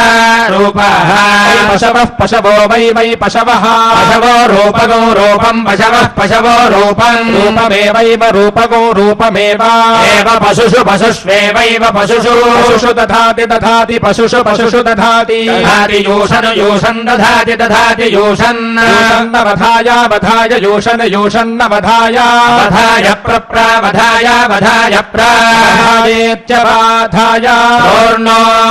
रूपः पशवः पशवो वै वै पशवः पशवो रूपगो रूपम् पशवः पशवो रूपम् रूपमेवैव रूपगो रूपमेव एव पशुषु पशुष्वेवैव पशुषु पशुषु दधाति दधाति पशुषु पशुषु दधाति दधाति योषन् योषन् दधाति दधाति योषन् वधाय वधाय योषन् योषन्न वधाय वधाय प्रप्रावधाय वधाय प्राधाय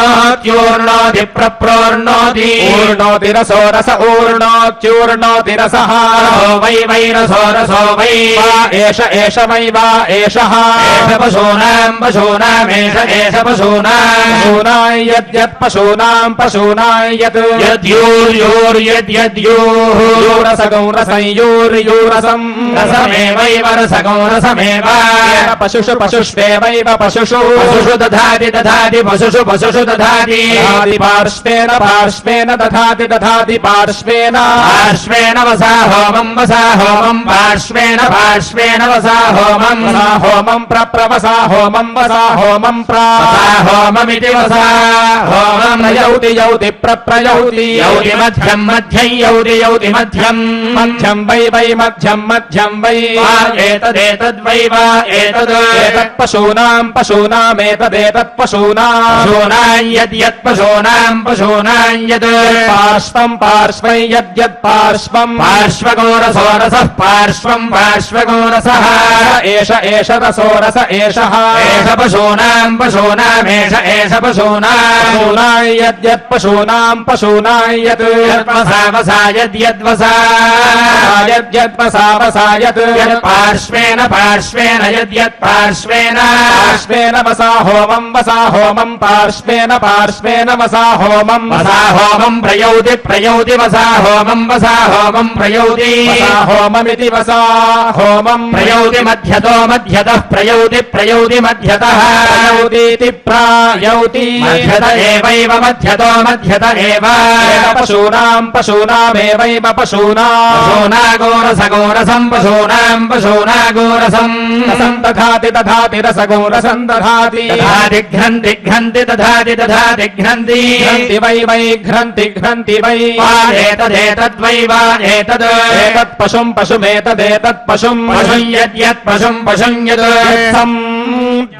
ऊर्णोत्यूर्णोति प्रप्रोर्णोति ऊर्णोति रसो रस ऊर्णोत्यूर्णोति रसः वै वै रसो रसो वै एष एष वै वा एष एषः पशूनामेष एष पशूनां यद्यत् पशूनां यत् यद्योर्योर्यद्योः रसगौरसंयोर्योरसम् रसमेवैव रसगो रसमेव पशुष्वेवैव पशुषु दधाति पशुषु दधाति पार्श्वेन दधाति पार्श्वेन वसा होमम् पार्श्वेन वसा होमम् प्रवसा होमम् वसा होमम् होममिति वसा होमम् यौति प्रप्रयौति यौति मध्यम् वै मध्यम् वै एतदेतद्वै वा एतत् पशूनामेतदेतत् पशूनाम् यद्यत् पशूनाम् यत् पार्श्वै यद्यत् पार्श्वम् पार्श्वगोरसोरसः पार्श्वगोरसः एष रसोरस एषः एष पशूनामेष एष पशूनाम् यद्यत् पशूनाम् यत् वसा यद्यद्वसा वसा यत् पार्श्वेन यद्यत् पार्श्वेन वसा होमम् पार्श्वेन वसा होमम् प्रयौति वसा होमम् प्रयौति होममिति वसा होमम् प्रयौति मध्यतः प्रयौति मध्यतः प्रयौतीति प्रायौति मध्यत एवैव मध्यत एव पशूनामेवैव पशूनागोरसम् पशूनागोरसम् रसम् दधाति रसगोरसम् दधाति घ्नन्ति वै घ्नन्ति वै एतदेतद्वै वा एतत् पशुमेतदेतत् पशुम् यद्यत् पशुम् यत्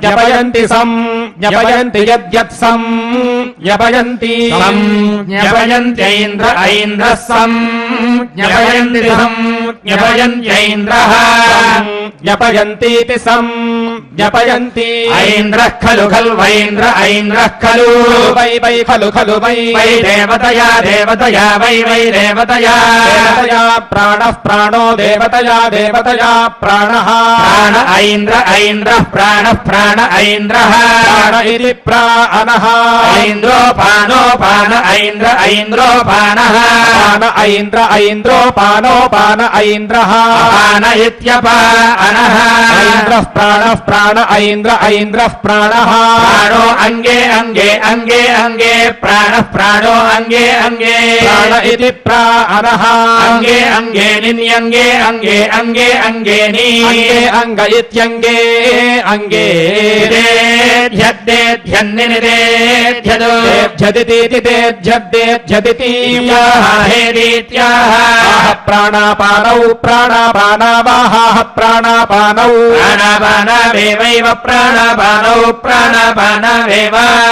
ज्ञपयन्ति यद्यत् ज्ञपयन्ति ज्ञपयन्त्यैन्द्रः ज्ञपयन्त्यैन्द्रः ज्ञपयन्तीति ज्ञपयन्ति ऐन्द्रः खलु ऐन्द्रः खलु वै खलु वै देवतया वै देवतया प्राणो देवतया प्राणः प्राण ऐन्द्रः प्राण ऐन्द्रः प्राण इति प्राणः ऐन्द्रोपान ऐन्द्रोपानः ऐन्द्रोपान ऐन्द्रः पान इत्यपानः ऐन्द्रः प्राण ऐन्द्रः प्राणः प्राणो अङ्गे प्राणो अङ्गे प्राण इति प्राणः अङ्गे निन्यङ्गे अङ्गे अङ्ग इत्यङ्गे अङ्गे झदिति हेरीत्याः प्राणापानौ प्राणापानावाः प्राणापानौ प्राणापानावेवैव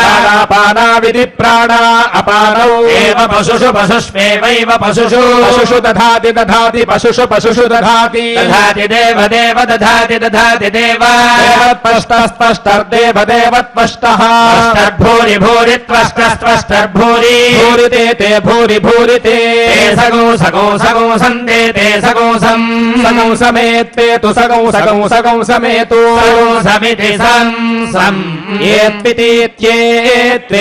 प्राणापानाविधि प्राणा अपानौ एव पशुष्वेवैव पशुषु दधाति पशुषु दधाति देव दधाति देव देवत्पष्टः भूरि त्वष्टर्भूरि भूरिते भूरि सगो सन्ते सगो समेत्ते तु सगौ समेतु समिति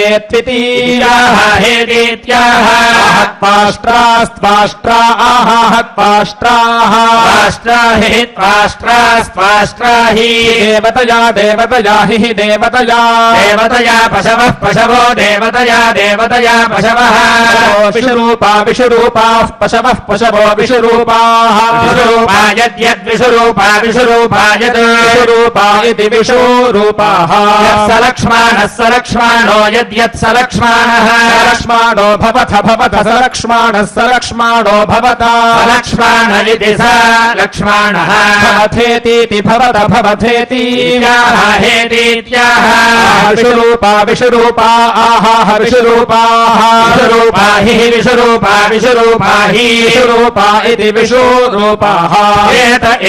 येत्वितीत्याः हेदीत्याः त्वाष्ट्राः देवतया हि देवतया पशवो देवतया पशवः विषुरूपाः पशवो विषुरूपाः यद्यद्विषुरूपा विषुरूपा इति विषुरूपाः सलक्ष्माणो यद्यत् सलक्ष्माणः लक्ष्माणो सलक्ष्माणो भवता लक्ष्माण इति स लक्ष्माणः भवथेतीति भवथेति हेतीत्याः विषुरूपा आहाः विषुरूपाः विषुरूपा हि विषुरूपा इति विषुरूपाः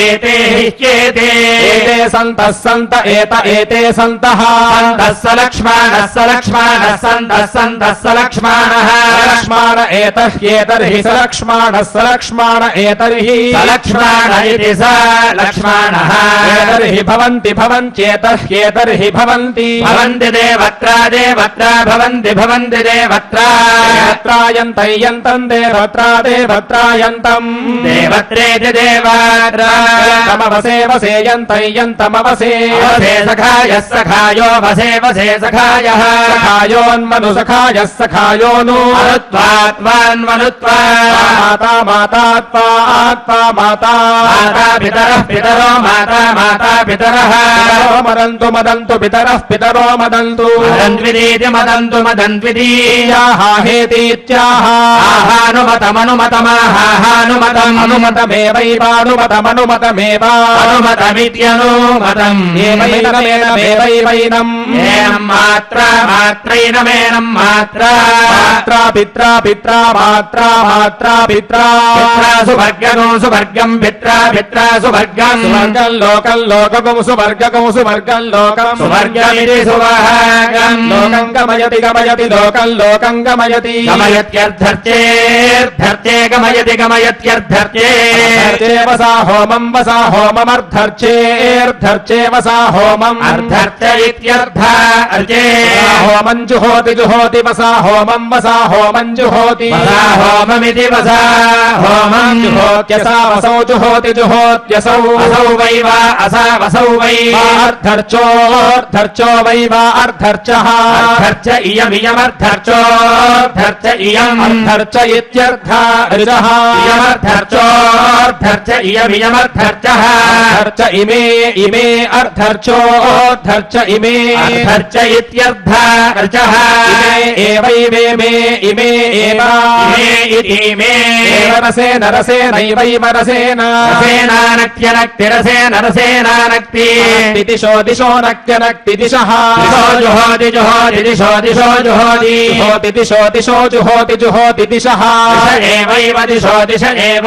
एते सन्तः सन्त एत एते सन्तः सन्तः स लक्ष्मणः स लक्ष्मणः सन्तः सन्तः स लक्ष्मणः लक्ष्मण एतर्हि स लक्ष्मणः स लक्ष्मण एतर्हि स लक्ष्मण इति स लक्ष्मणः एतर्हि भवन्ति भवन्त्येतर्ह्येतर्हि भवन्ति भवन्ति देवत्रा देवत्रा भवन्ति भवन्ति देवत्रा देवत्रायन्तय्यन्तं देवत्रा देवत्रायन्तम् देवत्रेति देवत्रा तमवसे वसेयन्तय्यन्तमवसे वसे सखायः सखायो वसे वसे सखायः सखायोन्मनु सखायः सखायोनु मनुत्वात्मान्मनुत्वा माता माता त्वा आत्मा माता माता पितरः पितरो माता माता पितरः पितरो मदन्तु मदन्तु पितरः पितरो मदन्तु मदन्त्विदीति मदन्तु मदन्त्विदीयाः हेतीत्याह आहानुमतमनुमतमाहानुमतम् अनुमतमेवैवानुमतमनुमतमेव अनुमतमित्यनुमतम् एवैनमेनमेवैवैनम् एनम् मात्रा मात्रैनमेनम् मात्रा मात्रा पित्रा पित्रा मात्रा मात्रा पित्रा पित्रा सुभर्गगो सुभर्गम् पित्रा पित्रा सुभर्गम् सुवर्गं लोकं लोकगं सुवर्गं सुवर्गं लोकं सुभर्गमिति सुभागम् लोकं गमयति गमयति लोकं लोकं गमयति गमयत्यर्थर्चेऽर्थर्चे गमयति गमयत्यर्थर्चे अर्धर्चे वसा होममर्धर्चेऽर्थर्चे वसा होमम् अर्थर्च इत्यर्थ अर्चे होमं जुहोति जुहोति वसा होमं वसा होमं जुहोति वसा होममिति वसा होमम् जुहोत्यसा वसौ जुहोति जुहोत्यसौ असौ वै वा असा वसौ वै अर्धर्चोऽर्थर्चो वै वा अर्धर्चः अर्थर्च इयमियमर्थर्चोऽर्थर्च इयम् अर्थर्च इत्यर्थ ऋजः इयमर्थर्चोऽर्थर्च इयमियमर्थर्चः अर्थर्च इमे इमे अर्थर्चोऽर्थर्च इमे अर्थर्च इत्यर्थ अर्चः एवैवे मे इमे एव इमे इति मे रसेन रसेनैवैव रसेन रसेनानक्त्यनक्तिरसेन रसेनानक्ति दिशो दिशो नक्त्यनक्ति दिशः दिशो जुहोति जुहोति दिशो दिशो जुहोति जुहोति दिशो दिशो जुहोति जुहोति दिशः दिश एवैव दिशो दिश एव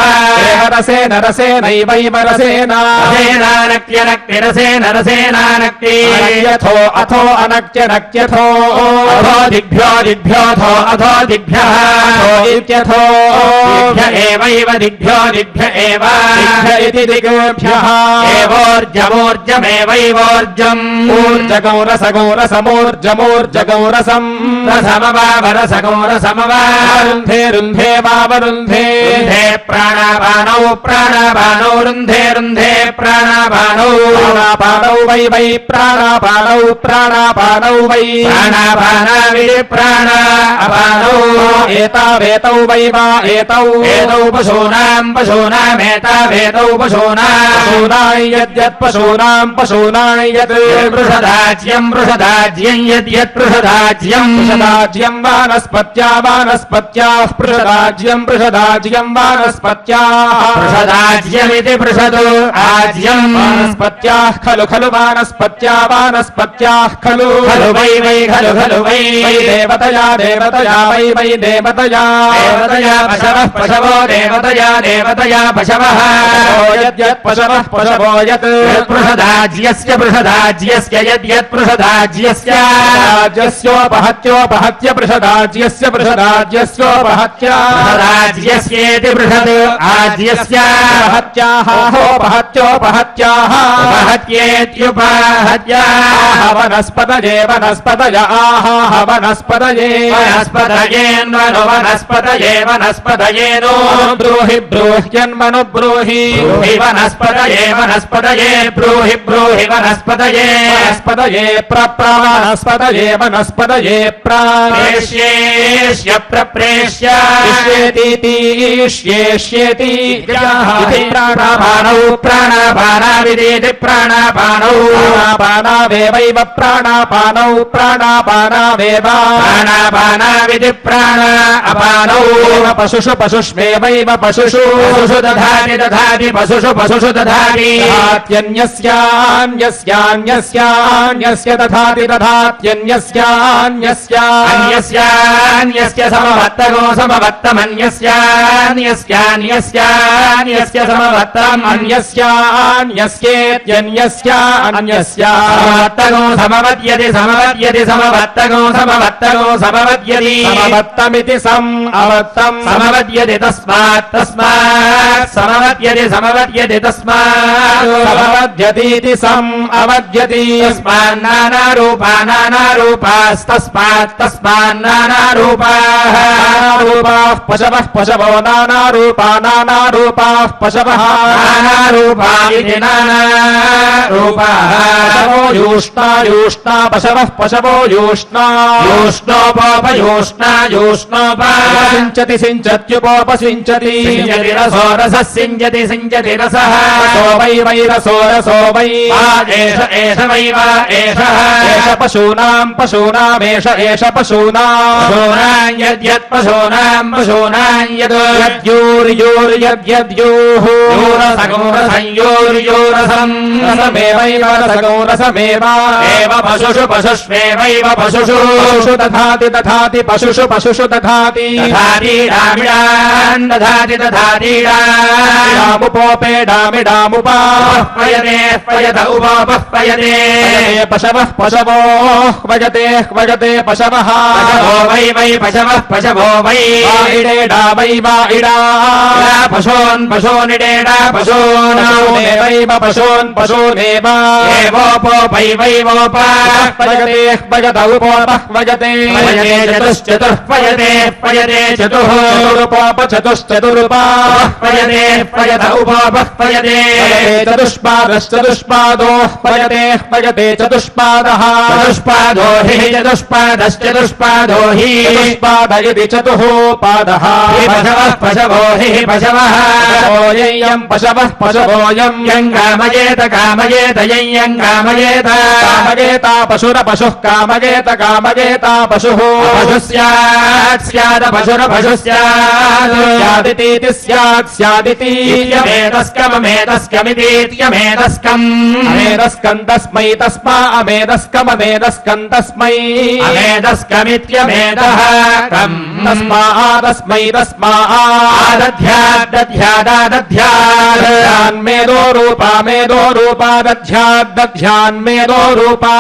रसेन रसेनैवैव रसेन रसेनानक्त्यनक्तिरसेन रसेनानक्ति अनक्त्यथो अथो अनक्त्यनक्त्यथो अथो दिभ्यो दिभ्योऽथो अथो दिभ्यः इत्यथो दिभ्य एवैव दिभ्यो दिभ्य एव दिभ्य इति दिग्भ्यः एवोर्जमोर्जमेवैवोर्जम् ऊर्जगौरसगौरसमूर्जमूर्जगौरसम् रसमवावरसगौरसमवारुन्धे रुन्धे वावरुन्धे रुन्धे प्राणापानौ प्राणापानौ रुन्धे रुन्धे प्राणापानौ प्राणापानौ वै वै प्राणापानौ प्राणापानौ वै प्राणापानाविधि प्राणा अपानौ एतावेतौ वै वा एतौ एतौ पशूनाम् पशूनामेतावेतौ पशूनाम् पशूनाय यद्यत् पशूनां पशूनाय यत् वृषदाज्यम् वृषदाज्यम् यद्यत् वृषदाज्यम् पृषदाज्यं वानस्पत्या वानस्पत्याः पृषदाज्यं पृषदाज्यं वानस्पत्याः पृषदाज्यमिति पृषदु आज्यम् वानस्पत्याः खलु खलु वानस्पत्या वानस्पत्याः खलु खलु वै वै खलु खलु वै वै देवतया देवतया वै वै देवतया देवतया पशवः पशवो देवतया देवतया पशवः यद्यत् पशवः पशवो यत् पृषदाज्यस्य पृषदाज्यस्य यद्यत् पृषदाज्यस्य राज्यस्योपहत्योपहत्य पृषदाज्यस्य पृषदाज्यस्योपहत्य पृषदाज्यस्येति पृषद् आज्यस्य उपहत्योपहत्याः उपहत्येत्युपहत्याः वनस्पतये वनस्पतय आह वनस्पतये वनस्पतयेन्वनु वनस्पतये वनस्पतयेनो ब्रूहि ब्रूह्यन्मनु ब्रूहि ब्रूहि वनस्पतये वनस्पतये ब्रूहि ब्रूहि वनस्पतये वनस्पतये प्रवनस्पतये वनस्पतये प्रेष्येष्य प्रप्रेष्य इष्येष्येति प्राणापानौ प्राणापानाविधीति प्राणापानौ प्राणापानावेवैव प्राणापानौ प्राणापानावेव प्राणापानाविधि प्राणा अपानौ पशुषु पशुष्वेवैव पशुषु पशुषु दधाति दधाति पशुषु पशुषु दधाति दधात्यन्यस्यान्यस्यान्यस्यान्यस्य दधाति दधात्यन्यस्यान्यस्य अन्यस्यान्यस्य समवत्तगो समवत्तमन्यस्यान्यस्यान्यस्यान्यस्य समवत्तम् अन्यस्यान्यस्येत्यन्यस्य अन्यस्य अन्यस्य సమవర్తగో సమవద్యతి సమవద్యతి సమవర్తగో సమవర్తగో సమవద్యతి సమవర్తమితి సం అవత్తం సమవద్యతి తస్మాత్ తస్మాత్ సమవద్యతి సమవద్యతి తస్మాత్ సమవద్యతీతి సం అవద్యతి నానారూపాస్తస్మాత్ తస్మాత్ నానారూపాః నానారూపాః పశవః పశవో నానారూపా నానారూపాః పశవః నానారూపా ఇతి నానారూపాః పశవో యూష్ణా యూష్ణా పశవః పశవో యూష్ణా యూష్ణోపోపయూష్ణా యూష్ణోపా సించతి సించత్యుపోపసించతి సింజతి రసో రసః సింజతి సింజతి రసః రసో why why రసో రసో why Esha Esha why వా ఏషః ఏష పశూనాం పశూనామేష ఏష పశూనాం పశూనాం యద్యత్ పశూనాం పశూనాం యద్ యద్యూర్యూర్యద్యూః యూరసగోరసంయూర్యూరసం రసమేవైవ రసగో రసమేవ ఏవ పశుషు పశుష్వేవైవ పశుషు పశుషు దధాతి దధాతి పశుషు పశుషు దధాతి దధాతీడామిడాన్ దధాతి దధాతీడాన్ డాముపోపేడామిడాముపా పయతే పయత ఉపాపయతే పశవః పశవో హ్వజతే హ్వజతే పశవః పశవో వై వై పశవః పశవో వై ఇడేడా వై వా ఇడా పశూన్ పశూనిడేడా పశూన్ పశూనేవైవ పశూన్ పశూనేవ ఏవోపోపై వైవోపా హ్వజతే హ్వజత ఉపోపహ్వజతే పయతే చతుశ్చతుర్పయతే పయతే చతుః చతురుపోప చతుశ్చతురుపా పయతే పయత ఉపాపయతే చతుష్పాదశ్చతుష్పాదో హ్వజతే హ్వజతే చతుష్పాదః చతుష్పాదో హి చతుష్పాదశ్చతుష్పాదో హి చతుష్పాద ఇతి చతుః పాదః పశవః పశవో హి పశవః పశవోయం పశవః పశవోయం కామయేత కామయేత యం కామయేత కామయేత పశుర పశుః కామయేత కామయేత పశుః పశుస్యాత్ స్యాద పశుర పశుస్యాత్ స్యాదితీతి స్యాత్ స్యాదితి మేధస్కమేధస్కమితీత్యమేధస్కం అమేదస్కం తస్మై తస్మా అమేదస్కం అమేదస్కం తస్మై అమేధస్కమిత్యమేధః కం తస్మా తస్మై తస్మా ఆదధ్యాదధ్యాదాదధ్యాద్ మేదో రూపా దధ్యాన్మేదో రూపా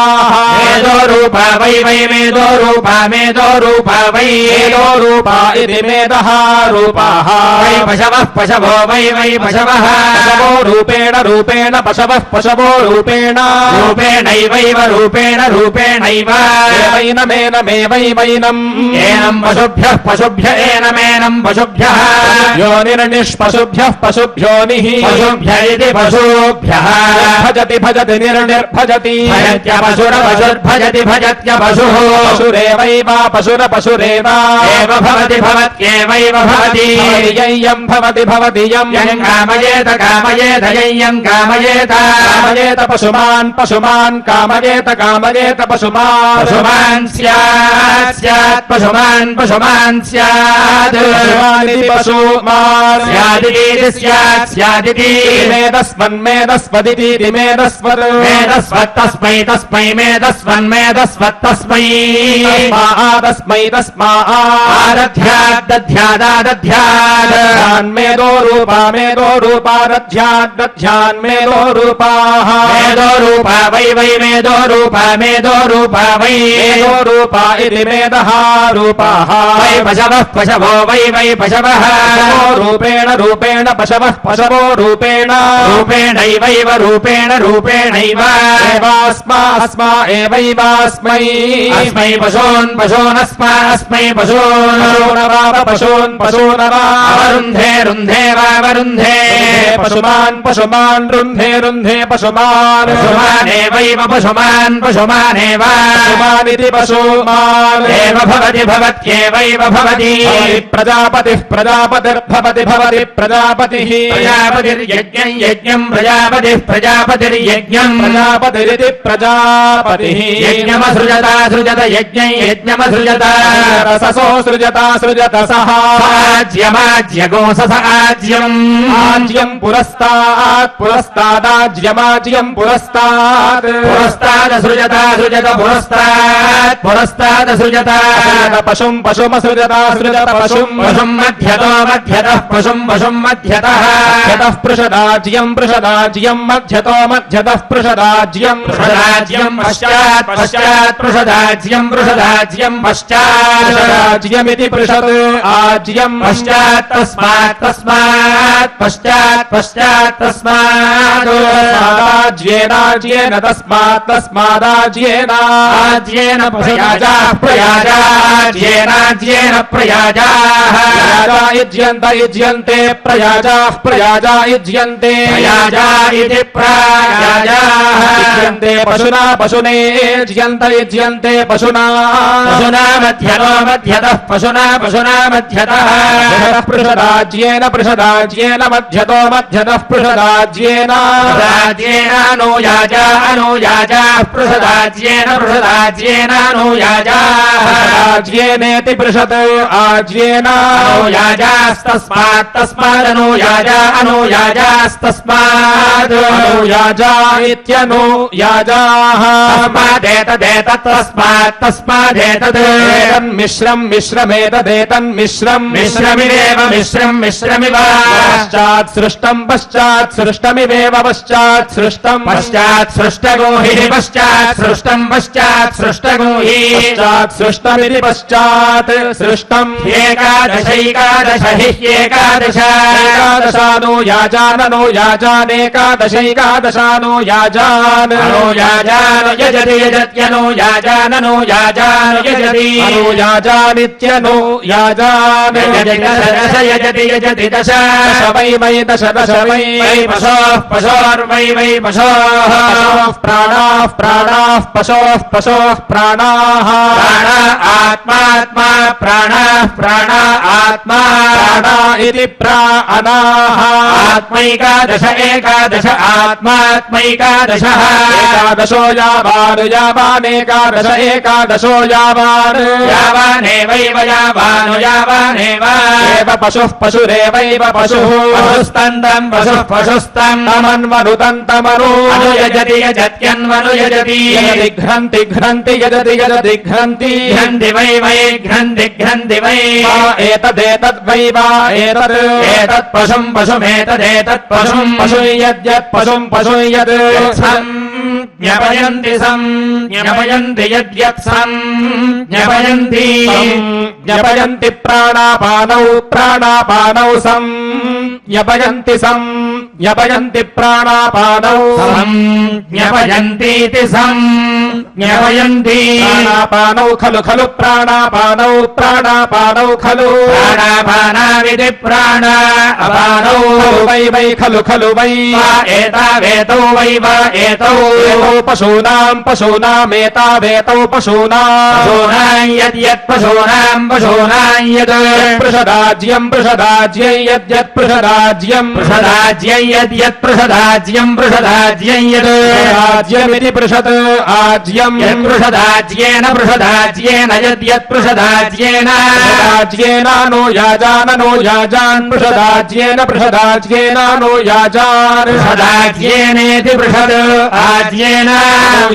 మేధో రూపా వై వై మేధో రూపా మేధో రూపా వై మేదో రూపా ఇది మేధః రూపాః వై పశవః పశవో వై వై పశవః పశవో రూపేణ రూపేణ పశవః పశవో రూపేణ రూపేణైవైవ రూపేణ రూపేణైవ ఏవైనమేనమేవైవైనం ఏనం పశుభ్యః పశుభ్య ఏనమేనం పశుభ్యః యోనిర్నిష్పశుభ్యః పశుభ్యోనిః పశుభ్య ఇతి పశుభ్యః భజతి భజతి నిర్నిర్భజతి భజత్య పశుర పశుర్భజతి భజత్య పశుః పశురేవైవ పశుర పశురేవ ఏవ భవతి భవత్యేవైవ భవతి యయ్యం భవతి భవతి యం యం కామయేత కామయేత యం కామయేత కామయేత పశుమాన్ పశుమాన్ కామయేత కామయేత పశుమాన్ పశుమాన్ స్యాత్ స్యాత్ పశుమాన్ పశుమాన్ స్యాత్ పశుమానితి పశుమాన్ స్యాదితి స్యాత్ స్యాదితి మేధస్మన్మేధస్వదితి మేధస్వద్ మేధస్వత్తస్మై తస్మై మేధస్వన్మేధస్వత్తస్మై తస్మై తస్మా ఆదధ్యాదధ్యాదాదధ్యాద్ మేధో రూపా దధ్యాన్మేధో రూపాః మేధో రూపా వై వై మేధో రూపా మేధో రూపా వై మేధో రూపా ఇది మేధః రూపాః వై పశవః పశవో వై వై పశవః రూపేణ రూపేణ పశవః పశవో రూపేణ రూపేణైవైవ రూపేణ రూపేణైవ అస్మా ఏవైవాస్మై అస్మై పశూన్ పశూనస్మాస్మై పశూన్ పశూనరా అవరుంధే రుంధే వావరుంధే పశుమాన్ రుంధే పశుమాన్ పశుమానేవైవ పశుమాన్ పశుమానేవ పశుమానితి పశుమాన్ ఏవ భవతి భవత్యేవైవ భవతి ప్రజాపతిర్భవతి ప్రజాపతిః ప్రజాపతిర్యజ్ఞం యజ్ఞం ప్రజాపతిర్యజ్ఞం ప్రజాపతిరితి ప్రజాపతిః యజ్ఞమసృజ సృజత సృజత యజ్ఞం యజ్ఞమసృజత రససో సృజత సృజత సహ ఆజ్యమాజ్యగో ససాజ్యం ఆజ్యం పురస్తాత్ పురస్తాదాజ్యమాజ్యం పురస్తాత్ పురస్తాద సృజత సృజత పురస్తాత్ పురస్తాద సృజత పశుం పశుమసృజత సృజత పశుం పశుం మధ్యతో మధ్యతః పశుం పశుం మధ్యతః మధ్యతః పృషదాజ్యం పృషదాజ్యం మధ్యతో మధ్యతః పృషదాజ్యం పృషదాజ్యం పశ్చాత్ పశ్చాత్ పృషదాజ్యం పృషదాజ్యం పశ్చాత్ పృషదాజ్యమితి పృషద్ ఆజ్యం పశ్చాత్ తస్మాత్ తస్మాత్ పశ్చాత్ పశ్చాత్ తస్మాత్ తస్మాదాజ్యేనాజ్యేన తస్మాత్ తస్మాదాజ్యేన ఆజ్యేన ప్రయాజాః ప్రయాజాజ్యేనాజ్యేన ప్రయాజాః ప్రయాజా యుజ్యంత యుజ్యంతే ప్రయాజాః ప్రయాజా యుజ్యంతే ప్రయాజా ఇతి ప్రయాజాః యుజ్యంతే పశునా పశునే యుజ్యంత యుజ్యంతే పశునా పశునా మధ్యతో మధ్యతః పశునా పశునా మధ్యతః పృషదాజ్యేన పృషదాజ్యేన మధ్యతో మధ్యతః పృషదాజ్యేన పృషదాజ్యేన అనుయాజా అనుయాజాః పృషదాజ్యేన పృషదాజ్యేన అనుయాజాః పృషదాజ్యేనేతి పృషత్ ఆజ్యేన అనుయాజాస్తస్మాత్ తస్మాదనుయాజా అనుయాజాస్తస్మాద్ అనుయాజా ఇత్యనుయాజాః తస్మాదేతదేతత్ తస్మాత్ తస్మాదేతత్ మిశ్రం మిశ్రమేతదేతన్మిశ్రం మిశ్రమివేవ మిశ్రం మిశ్రమివ పశ్చాత్ సృష్టం పశ్చాత్ సృష్టమివేవ పశ్చాత్ సృష్టం పశ్చాత్ సృష్టగోహి పశ్చాత్ సృష్టం పశ్చాత్ సృష్టగోహి పశ్చాత్ సృష్టమితి పశ్చాత్ సృష్టం ఏకాదశైకాదశ హ్యేకాదశ ఏకాదశానో యాజాననో యాజానేకాదశైకాదశానో యాజాన్ అనుయాజాను యజతి యజత్యను యాజానను యాజాను యజతి అనుయాజానిత్యను యాజాన్ యజతి దశ దశ యజతి యజతి దశ దశ వై వై దశ దశ వై వై పశోః పశోర్వై వై పశోః ప్రాణాః ప్రాణాః పశోః పశోః ప్రాణాః ప్రాణ ఆత్మాత్మా ప్రాణ ప్రాణ ఆత్మా ప్రాణా ఇతి ప్రాణాః ఆత్మైకాదశ ఏకాదశ ఆత్మాత్మైకాదశ ఏకాదశో యావాన్ యావానేకాదశ ఏకాదశో యావాన్ యావానేవైవ యావాను యావానేవ ఏవ పశుః పశురేవైవ పశుః పశుస్తందం పశుః పశుస్తం తమన్వనుతంతమను అనుయజతి యజత్యన్వను యజతి యజతి ఘ్రంతి ఘ్రంతి యజతి యజతి ఘ్రంతి ఘ్రంతి వై వై ఘ్రంతి ఘ్రంతి వై ఏతదేతద్వై వా ఏతద్ ఏతత్ పశుం పశుమేతదేతత్ పశుం పశుం యద్యత్ పశుం పశుం యద్ సం జ్ఞపయంతి సం జ్ఞపయంతి యద్యత్ సం జ్ఞపయంతి జ్ఞపయంతి ప్రాణాపానౌ ప్రాణాపానౌ సం జ్ఞపయంతి సం జ్ఞపయంతి ప్రాణాపానౌ సం జ్ఞపయంతీతి సం జ్ఞపయంతి ప్రాణాపానౌ ఖలు ఖలు ప్రాణాపానౌ ప్రాణాపానౌ ఖలు ప్రాణాపానావిది ప్రాణ అపానౌ వై వై ఖలు ఖలు వై వా ఏతావేతౌ వై వా ఏతౌ ఏతౌ పశూనాం పశూనామేతావేతౌ పశూనాం పశూనాం యద్యత్ పశూనాం పశూనాం యద్ పృషదాజ్యం పృషదాజ్యం యద్యత్ పృషదాజ్యం పృషదాజ్యం యద్యత్ పృషదాజ్యం పృషదాజ్యం యద్ రాజ్యమితి పృషత్ ఆజ్యం యత్ పృషదాజ్యేన పృషదాజ్యేన యద్యత్ పృషదాజ్యేన పృషదాజ్యేనానో యాజాననో యాజాన్ పృషదాజ్యేన పృషదాజ్యేనానో యాజాన్ పృషదాజ్యేనేతి పృషద్ ఆజ్యేన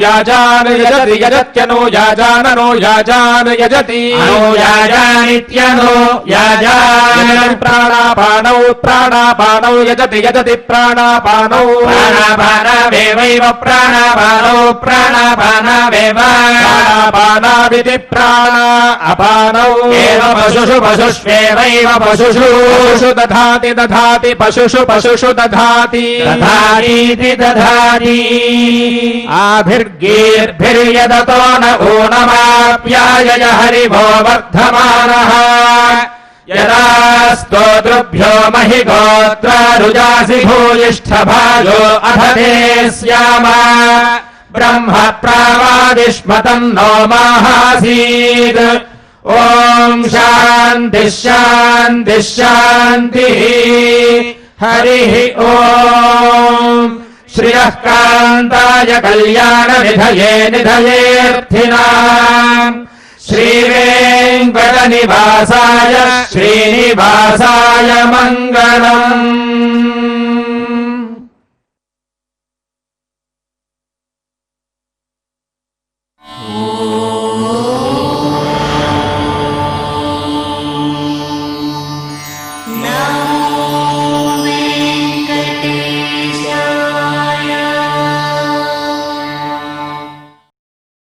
యాజాన్ యజతి యజత్యనో యాజాననో యాజాన్ యజతి అనుయాజానిత్యను యాజాన్ ప్రాణాపానౌ ప్రాణాపానౌ యజతి యజతి ప్రాణాపానౌ ప్రాణాపానవేవైవ ప్రాణాపానౌ ప్రాణాపానవేవ ప్రాణాపానావితి ప్రాణ అపానౌ ఏవ పశుషు పశుష్వేవైవ పశుషు పశుషు దధాతి దధాతి పశుషు పశుషు దధాతి దధాతీతి దధాతి ఆభిర్గీర్భిర్యదతో న ఊనమాప్యాయ హరిభో వర్ధమానః యదా స్తోతృభ్యో మహి గోత్రారుజాసి భూయిష్ఠభాగో అధతే స్యామ బ్రహ్మ ప్రావాదిష్మతన్ నో మాహాసీద్ ఓం శాంతి శాంతి శాంతి హరి ఓం श्रियः कान्ताय कल्याण निधये निधयेऽर्थिनाम् श्रीवेङ्कटनिवासाय श्रीनिवासाय मङ्गलम्।